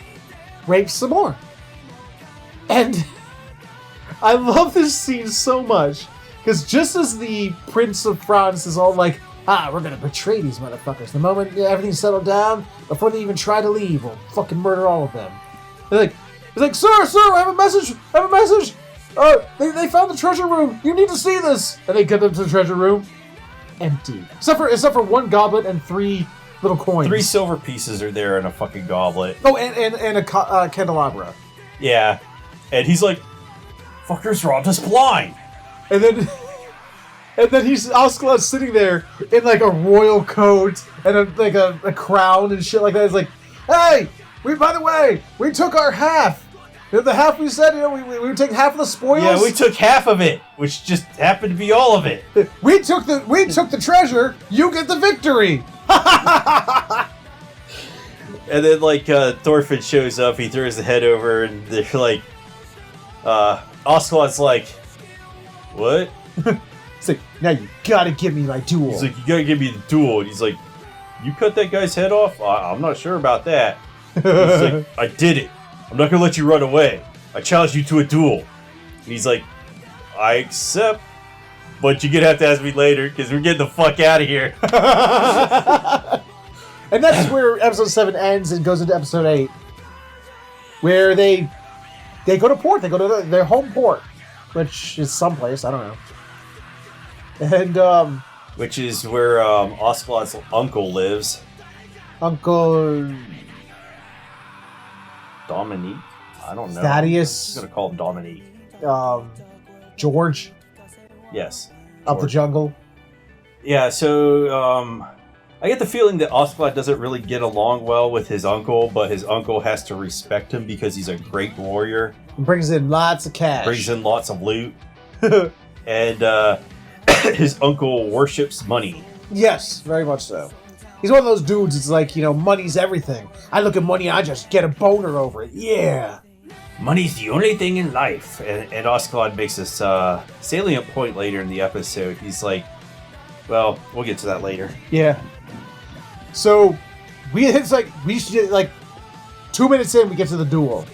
rapes some more. And I love this scene so much. Because just as the Prince of France is all like, we're going to betray these motherfuckers. The moment everything's settled down, before they even try to leave, we'll fucking murder all of them. He's like, sir, I have a message. They found the treasure room. You need to see this. And they get into the treasure room. Empty. Except for one goblet and 3 little coins. 3 silver pieces are there in a fucking goblet. Oh, and a candelabra. Yeah. And he's like, fuckers robbed us blind. And then Askeladd's sitting there in like a royal coat and a crown and shit like that. He's like, hey, by the way, we took our half. The half we said, we would take half of the spoils. Yeah, we took half of it, which just happened to be all of it. We took the treasure. You get the victory. And then like Thorfinn shows up, he throws the head over, and they're like, Askeladd's like, what? He's like, now you gotta give me my duel. He's like, you gotta give me the duel. And he's like, you cut that guy's head off? I'm not sure about that. He's like, I did it. I'm not gonna let you run away. I challenge you to a duel. And he's like, I accept, but you're gonna have to ask me later because we're getting the fuck out of here. And that's where episode 7 ends and goes into episode 8, where they go to port. They go to their home port, which is someplace I don't know. And which is where Askeladd's uncle lives. Uncle Dominique? I don't know. Thaddeus. I'm gonna call him Dominique. George. Yes. Of the jungle. Yeah, so I get the feeling that Askeladd doesn't really get along well with his uncle, but his uncle has to respect him because he's a great warrior. He brings in lots of cash. Brings in lots of loot. And his uncle worships money. Yes, very much so. He's one of those dudes, it's like, money's everything. I look at money and I just get a boner over it. Yeah. Money's the only thing in life. And Askeladd makes this salient point later in the episode. He's like, well, we'll get to that later. Yeah. So, we should get 2 minutes in, we get to the duel.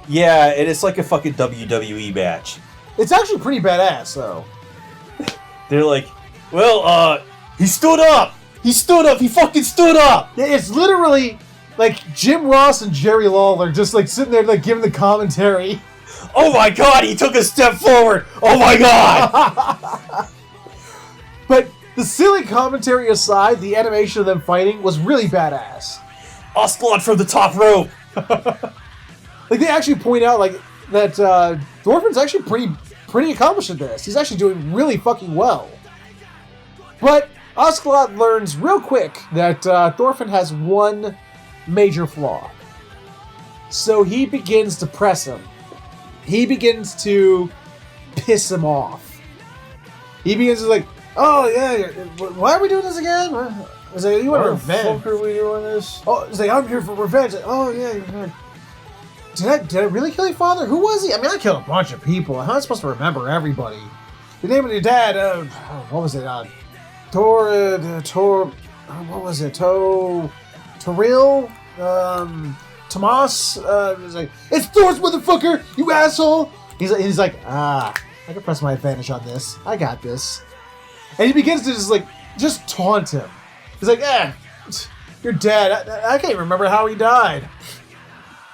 Yeah, and it's like a fucking WWE match. It's actually pretty badass, though. They're like, well, he stood up! He stood up! He fucking stood up! Yeah, it's literally like Jim Ross and Jerry Lawler just sitting there giving the commentary. Oh my god, he took a step forward! Oh my god! But the silly commentary aside, the animation of them fighting was really badass. Askeladd from the top rope! They actually point out that Thorfinn's actually pretty accomplished at this. He's actually doing really fucking well. But Askeladd learns real quick that Thorfinn has one major flaw. So he begins to press him. He begins to piss him off. He begins to oh yeah, why are we doing this again? He's like, you want revenge? Why the fuck are we doing this? Oh, he's like, I'm here for revenge. Oh yeah, you're here. Did I really kill your father? Who was he? I mean, I killed a bunch of people. How am I supposed to remember everybody? The name of your dad, what was it? What was it? Toril? Tomas? He's like, it's Thor's motherfucker, you asshole! He's like, I can press my advantage on this. I got this. And he begins to just taunt him. He's like, your dad, I can't remember how he died.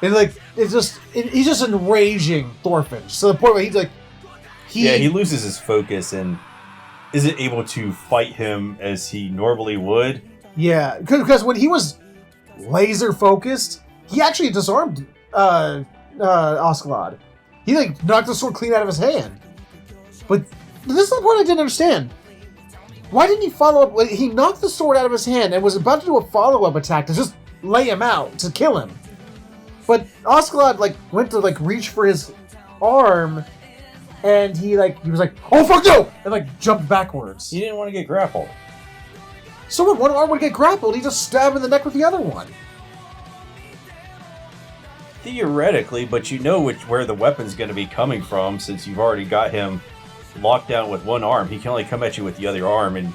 And like he's just enraging Thorfinn to the point where he's like he loses his focus and isn't able to fight him as he normally would. Yeah, because when he was laser focused, he actually disarmed Askeladd. He like knocked the sword clean out of his hand. But this is the point I didn't understand. Why didn't he follow up? He knocked the sword out of his hand and was about to do a follow-up attack to just lay him out, to kill him. But Askeladd like went to like reach for his arm, and he was like, "Oh fuck no!" and like jumped backwards. He didn't want to get grappled. So when one arm would get grappled, he just stabbed him in the neck with the other one. Theoretically, but you know where the weapon's going to be coming from since you've already got him locked down with one arm. He can only come at you with the other arm, and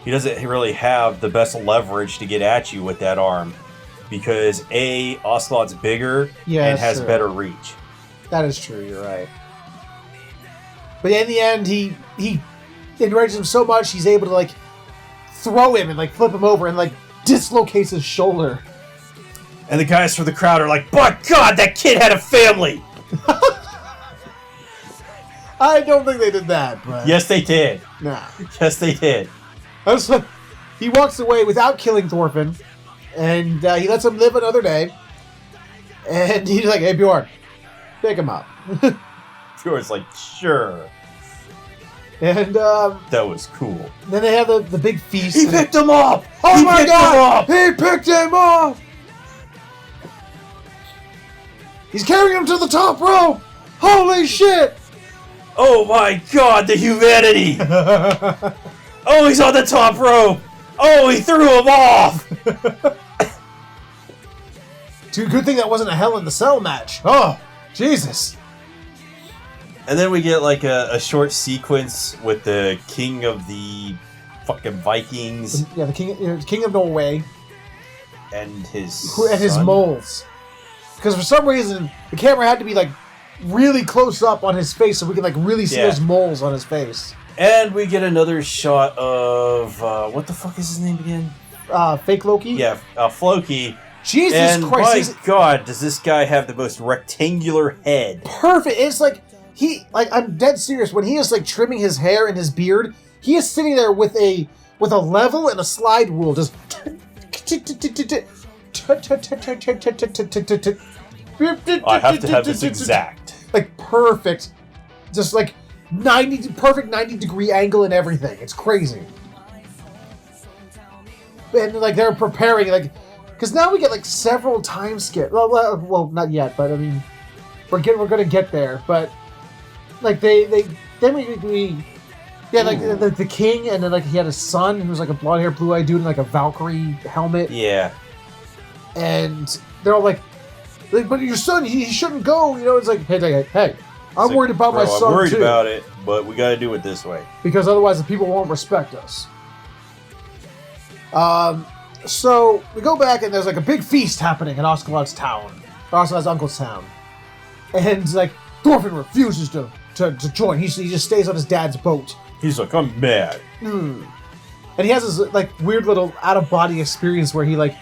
he doesn't really have the best leverage to get at you with that arm because Ocelott's bigger and has better reach. That is true. You're right. But in the end, he enrages him so much he's able to like throw him and like flip him over and like dislocates his shoulder. And the guys from the crowd are like, "By God, that kid had a family!" I don't think they did that, but... Yes, they did. Nah. Yes, they did. He walks away without killing Thorfinn, and he lets him live another day. And he's like, "Hey, Bjorn, pick him up." Bjorn's like, "Sure." And that was cool. Then they have the big feast. He picked him up! Oh my God! He picked him up! He's carrying him to the top rope! Holy shit! Oh my God, the humanity! Oh, he's on the top rope! Oh, he threw him off! Dude, good thing that wasn't a Hell in the Cell match. Oh, Jesus. And then we get like a short sequence with the king of the fucking Vikings. Yeah, the king of Norway. And his moles. Because for some reason, the camera had to be like really close up on his face so we can like really see those moles on his face. And we get another shot of what the fuck is his name again? Fake Loki? Yeah, Floki. Jesus Christ. My God, does this guy have the most rectangular head. Perfect. It's like I'm dead serious. When he is like trimming his hair and his beard, he is sitting there with a level and a slide rule just I have to have this exact. Like perfect. Just like perfect 90-degree angle and everything. It's crazy. And like they're preparing like because now we get like several time skips. Well, not yet, but I mean we're gonna get there. But like then we like the king, and then like he had a son who was like a blonde-haired, blue-eyed dude in like a Valkyrie helmet. Yeah. And they're all like, but your son, he shouldn't go. You know, it's like, hey, I'm worried about my son too. I'm worried about it, but we got to do it this way because otherwise the people won't respect us. So we go back and there's like a big feast happening in Askeladd's town, Askeladd's uncle's town, and like Thorfinn refuses to join. He just stays on his dad's boat. He's like, I'm mad. And he has this like weird little out of body experience where he like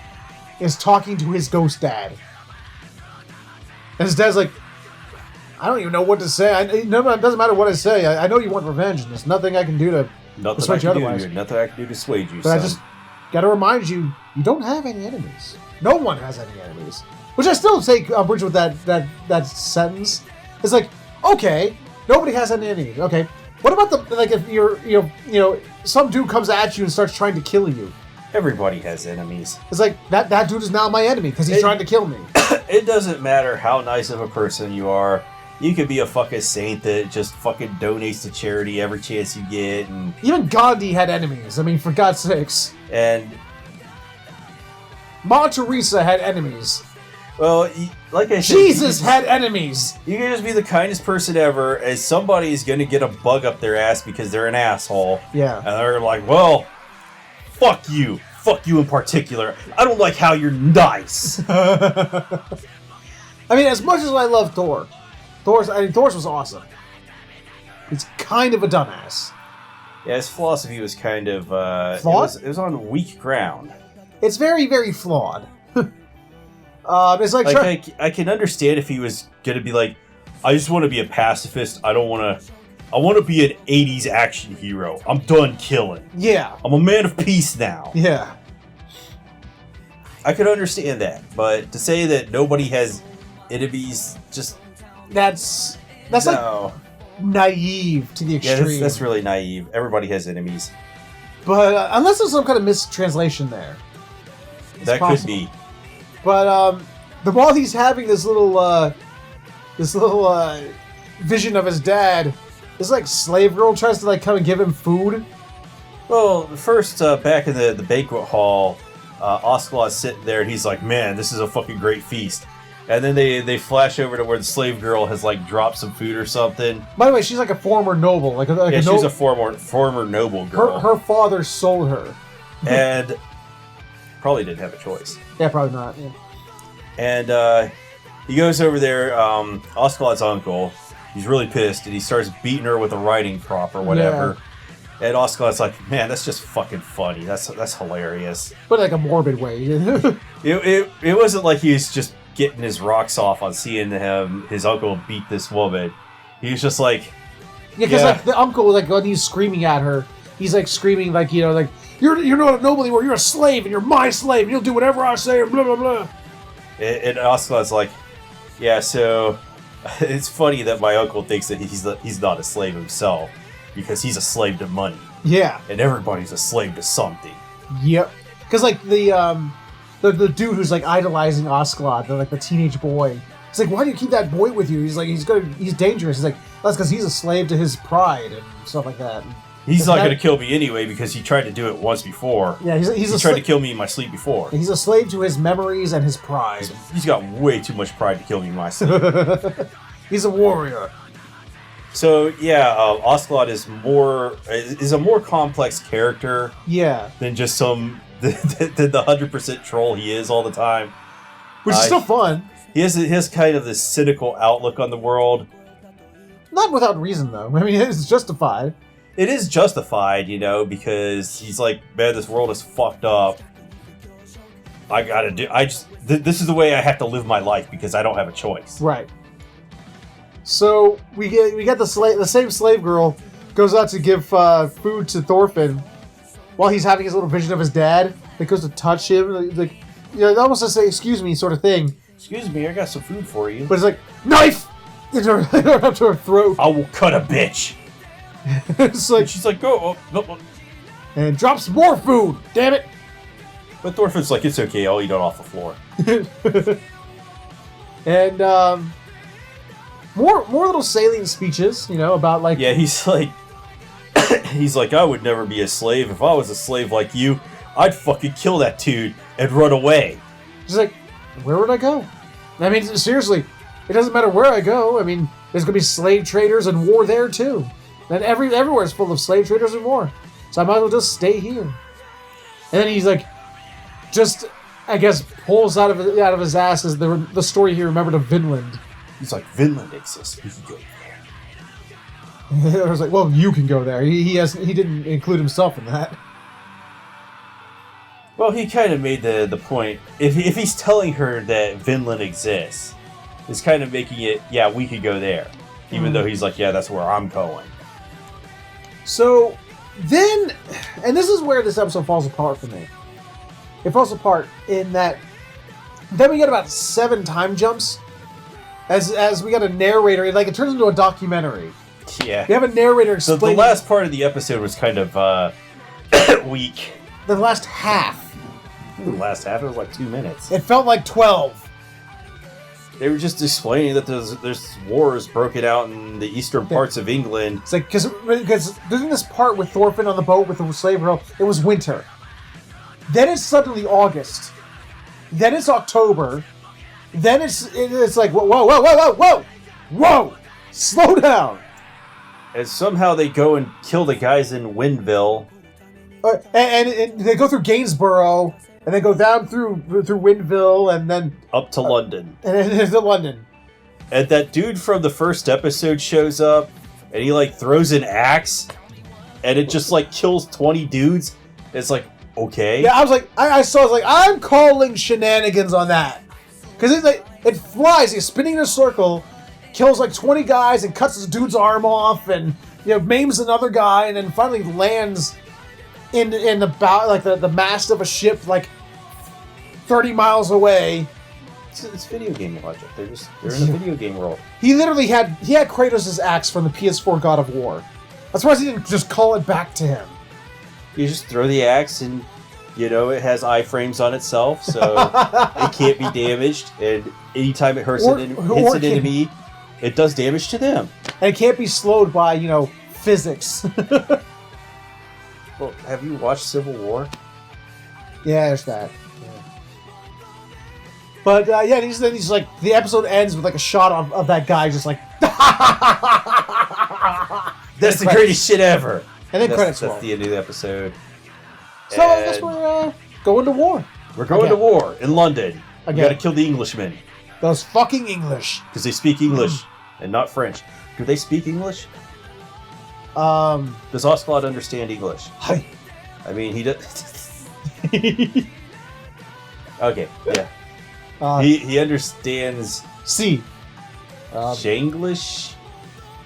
is talking to his ghost dad, and his dad's like, I don't even know what to say. It doesn't matter what I say. I know you want revenge, and there's nothing I can do to persuade you otherwise. Nothing I can do to dissuade you. But son. I just gotta remind you, you don't have any enemies. No one has any enemies. Which I still take umbrage with that sentence. It's like, okay, nobody has any enemies. Okay, what about the like if you're some dude comes at you and starts trying to kill you? Everybody has enemies. It's like that dude is now my enemy because he's trying to kill me. It doesn't matter how nice of a person you are. You could be a fucking saint that just fucking donates to charity every chance you get, and even Gandhi had enemies. I mean, for God's sakes. And Ma Teresa had enemies. Well, like I said, Jesus had enemies. You can just be the kindest person ever, as somebody's gonna get a bug up their ass because they're an asshole. Yeah. And they're like, well, fuck you. Fuck you in particular. I don't like how you're nice. I mean, as much as I love Thor, Thor's was awesome. He's kind of a dumbass. Yeah, his philosophy was kind of flawed. It was on weak ground. It's very, very flawed. It's like I can understand if he was gonna be like, I just want to be a pacifist. I want to be an 80s action hero. I'm done killing. Yeah. I'm a man of peace now. Yeah. I could understand that, but to say that nobody has enemies, just that's no. like naive to the extreme. Yeah, that's really naive. Everybody has enemies. But unless there's some kind of mistranslation there. That possible. Could be. But while he's having this little vision of his dad, this like slave girl tries to like come and give him food. Well, first back in the banquet hall, Oscalot's sitting there and he's like, "Man, this is a fucking great feast." And then they flash over to where the slave girl has like dropped some food or something. By the way, she's like a former noble, she's a former noble girl. Her father sold her, and probably didn't have a choice. Yeah, probably not. Yeah. And he goes over there. Oscalot's uncle. He's really pissed, and he starts beating her with a riding crop or whatever. Yeah. And Oscalot's like, "Man, that's just fucking funny. That's hilarious." But like a morbid way. it wasn't like he was just getting his rocks off on seeing his uncle beat this woman. He was just like, yeah, because like the uncle, like when he's screaming at her, he's like screaming like, you know, like you're not a noble anymore. You're a slave, and you're my slave. And you'll do whatever I say, and blah blah blah. And Oscalot's like, yeah. So it's funny that my uncle thinks that he's not a slave himself because he's a slave to money. Yeah, and everybody's a slave to something. Yep. Because like the dude who's like idolizing Oscalot, the teenage boy. It's like, why do you keep that boy with you? He's like, he's dangerous. He's like, that's because he's a slave to his pride and stuff like that. He's not going to kill me anyway because he tried to do it once before. Yeah, he tried to kill me in my sleep before. He's a slave to his memories and his pride. He's got way too much pride to kill me in my sleep. He's a warrior. So yeah, Oscalot is a more complex character. Yeah. Than just the 100% troll he is all the time. Which is still fun. He has kind of this cynical outlook on the world. Not without reason, though. I mean, it's justified. It is justified, because he's like, man, this world is fucked up. This is the way I have to live my life because I don't have a choice. Right. So we get the same slave girl goes out to give food to Thorfinn while he's having his little vision of his dad. That goes to touch him, like, almost to say "excuse me" sort of thing. Excuse me, I got some food for you. But it's like knife up to her throat. I will cut a bitch. It's like she's like, go, oh. And drops more food. Damn it! But Thorfinn's like, it's okay. I'll eat it off the floor. And more little salient speeches, about like. Yeah, he's like, I would never be a slave. If I was a slave like you, I'd fucking kill that dude and run away. She's like, where would I go? I mean, seriously, it doesn't matter where I go. I mean, there's gonna be slave traders and war there too. And everywhere is full of slave traders and war. So I might as well just stay here. And then he's like, just, I guess, pulls out of his ass is the story he remembered of Vinland. He's like, Vinland exists. We can go there. I was like, well, you can go there. He didn't include himself in that. Well, he kind of made the point. If he's telling her that Vinland exists, it's kind of making it, yeah, we could go there. Even though he's like, yeah, that's where I'm going. So then, and this is where this episode falls apart for me. It falls apart in that then we get about 7 time jumps as we got a narrator. It turns into a documentary. Yeah. We have a narrator explaining. So the last part of the episode was kind of weak. The last half. The last half, it was like 2 minutes. It felt like 12. They were just explaining that there's wars broken out in the eastern parts of England. It's like, because during this part with Thorfinn on the boat with the slave girl, it was winter. Then it's suddenly August. Then it's October. Then it's like, whoa! Slow down! And somehow they go and kill the guys in Windville. And they go through Gainsborough, and they go down through Windville, and then up to London. And then to London. And that dude from the first episode shows up, and he throws an axe, and it just kills 20 dudes. It's like, okay. Yeah, I was like, I was like, I'm calling shenanigans on that. Because it flies, he's spinning in a circle, kills like 20 guys and cuts this dude's arm off and maims another guy and then finally lands in the bow, like the mast of a ship like 30 miles away. It's video game logic. They're in a video game world. He literally had Kratos' axe from the PS4 God of War. That's why he didn't just call it back to him. You just throw the axe and it has iframes on itself, so it can't be damaged. And anytime it hits an enemy, it does damage to them. And it can't be slowed by, physics. Well, have you watched Civil War? Yeah, there's that. Yeah. But, he's like, the episode ends with like a shot of that guy just like... That's the greatest shit ever. And then credits roll. That's the end of the episode. So I guess we're going to war. We're going to war in London. We gotta kill the Englishmen. Those fucking English. Because they speak English and not French. Do they speak English? Does Osclot understand English? Hi. I mean, he does. Okay, yeah. He understands. C. Shanglish?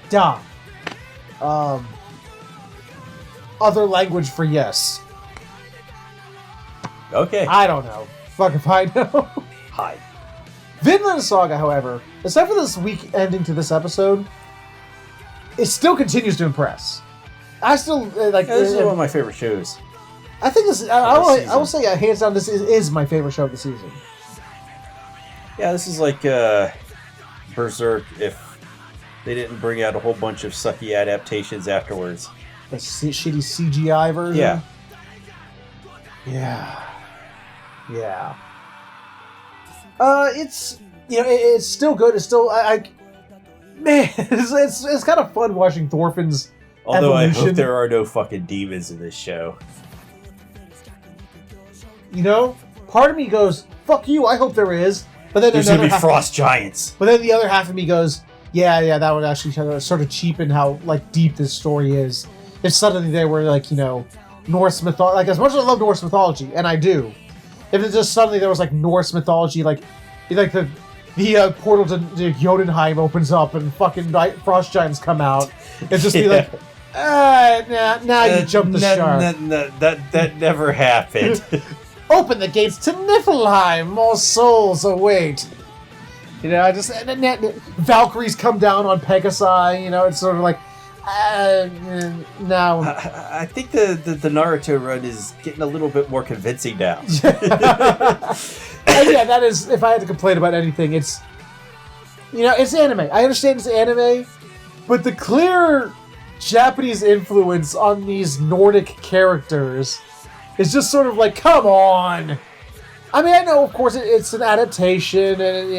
Da. Other language for yes. Okay. I don't know. Fuck if I know. Hi. Vinland Saga, however, except for this week ending to this episode, it still continues to impress. I still like. Yeah, this is one of my favorite shows. I think this. I will say, hands down, this is my favorite show of the season. Yeah, this is like Berserk if they didn't bring out a whole bunch of sucky adaptations afterwards. The shitty CGI version. Yeah. Yeah. Yeah. It's it's still good. It's still man, it's kind of fun watching Thorfinn's Although evolution. I hope there are no fucking demons in this show. Part of me goes, "Fuck you." I hope there is, but then there's gonna be frost giants. But then the other half of me goes, "Yeah, that would actually sort of cheapen how like deep this story is." If suddenly they were like Norse mythology, like as much as I love Norse mythology, and I do, if it just suddenly there was like Norse mythology, like the portal to Jotunheim opens up and fucking frost giants come out, it'd just be like, now you jumped the shark. That never happened. Open the gates to Niflheim, more souls await. Valkyries come down on Pegasi. It's sort of like. Now I think the Naruto run is getting a little bit more convincing now. And that is, if I had to complain about anything, it's it's anime. I understand it's anime, but the clear Japanese influence on these Nordic characters is just sort of like, come on. I mean, I know, of course, it's an adaptation, and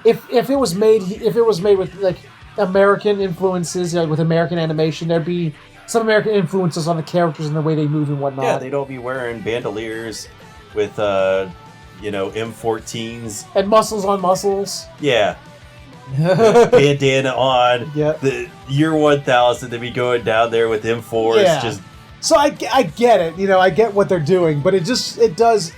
if it was made with like American influences, with American animation, there'd be some American influences on the characters and the way they move and whatnot. Yeah, they'd all be wearing bandoliers with M14s and muscles on muscles. Yeah. Bandana on. Yeah. The year 1000, they'd be going down there with M4s. Yeah. Just. So I get it. I get what they're doing, but it does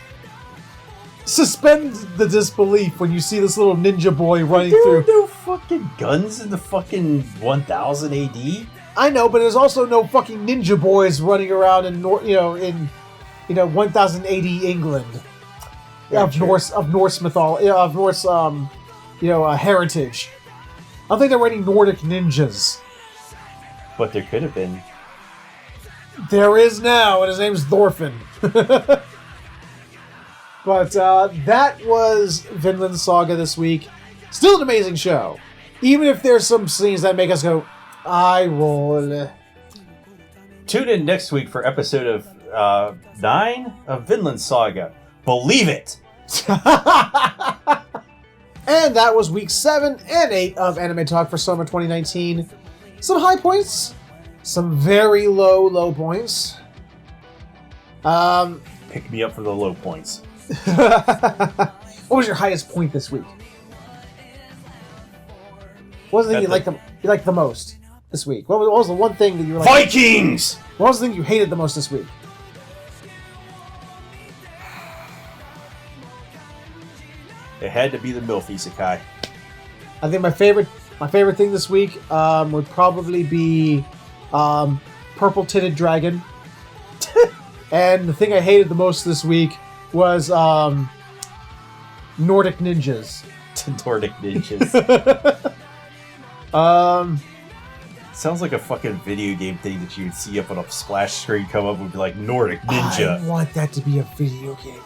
suspend the disbelief when you see this little ninja boy running through. There were no fucking guns in the fucking 1000 AD. I know, but there's also no fucking ninja boys running around in 1080 England of Norse mythology, of Norse heritage. I don't think there were any Nordic ninjas. But there could have been. There is now, and his name's Thorfinn. But that was Vinland Saga this week. Still an amazing show. Even if there's some scenes that make us go, eye roll. Tune in next week for episode of 9 of Vinland Saga. Believe it! And that was week 7 and 8 of Anime Talk for summer 2019. Some high points. Some very low points. Pick me up for the low points. What was your highest point this week? What was the thing you liked the most this week? What was the one thing that you were like? Vikings! What was the thing you hated the most this week? It had to be the MILF Isekai. I think my favorite thing this week would probably be Purple Titted Dragon. And the thing I hated the most this week was Nordic Ninjas. Nordic Ninjas. Sounds like a fucking video game thing that you'd see up on a splash screen come up and be like, Nordic Ninja. I want that to be a video game now.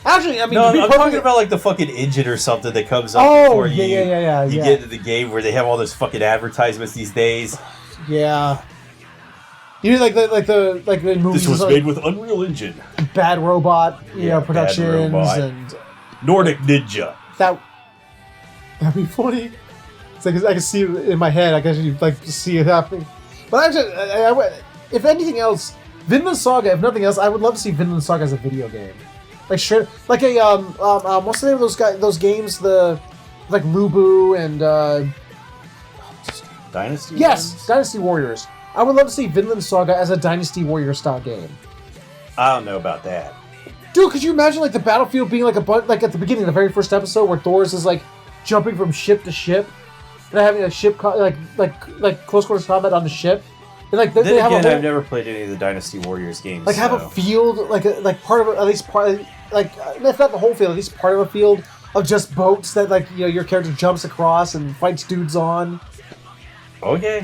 Actually, I mean... No, I'm talking about like the fucking engine or something that comes up before you get into the game where they have all those fucking advertisements these days. Yeah. You mean like the movies... This was made with Unreal Engine. Bad Robot, you know, Productions and... Nordic Ninja. That'd be funny. It's like I can see it in my head. I can actually like see it happening. But actually, if anything else, Vinland Saga. If nothing else, I would love to see Vinland Saga as a video game. Like sure, like a what's the name of those guys? Those games, the like Lubu and Dynasty. Yes, ones? Dynasty Warriors. I would love to see Vinland Saga as a Dynasty Warrior style game. I don't know about that. Dude, could you imagine like the battlefield being like like at the beginning, the very first episode, where Thor's is like jumping from ship to ship, and having a ship like close quarters combat on the ship, and like they have I've never played any of the Dynasty Warriors games. Like have a field, like part of at least part, like if not the whole field, at least part of a field of just boats that like your character jumps across and fights dudes on. Okay.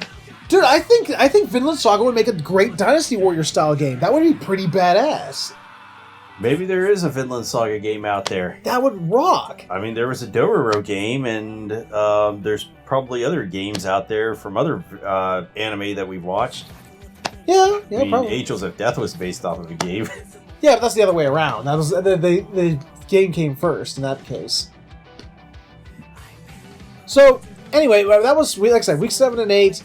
Dude, I think Vinland Saga would make a great Dynasty Warrior style game. That would be pretty badass. Maybe there is a Vinland Saga game out there. That would rock. I mean, there was a Dororo game, and there's probably other games out there from other anime that we've watched. Yeah, I mean, probably. Angels of Death was based off of a game. Yeah, but that's the other way around. That was the game came first in that case. So anyway, that was like I said, week 7 and 8.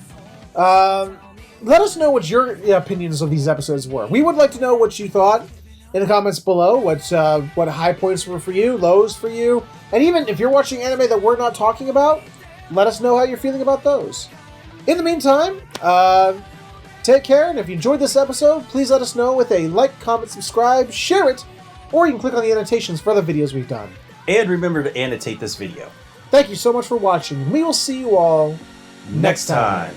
Let us know what your opinions of these episodes were. We would like to know what you thought in the comments below. What high points were for you, lows for you, and even if you're watching anime that we're not talking about, let us know how you're feeling about those. In the meantime, take care, and if you enjoyed this episode, please let us know with a like, comment, subscribe, share it, or you can click on the annotations for other videos we've done. And remember to annotate this video. Thank you so much for watching. We will see you all next time.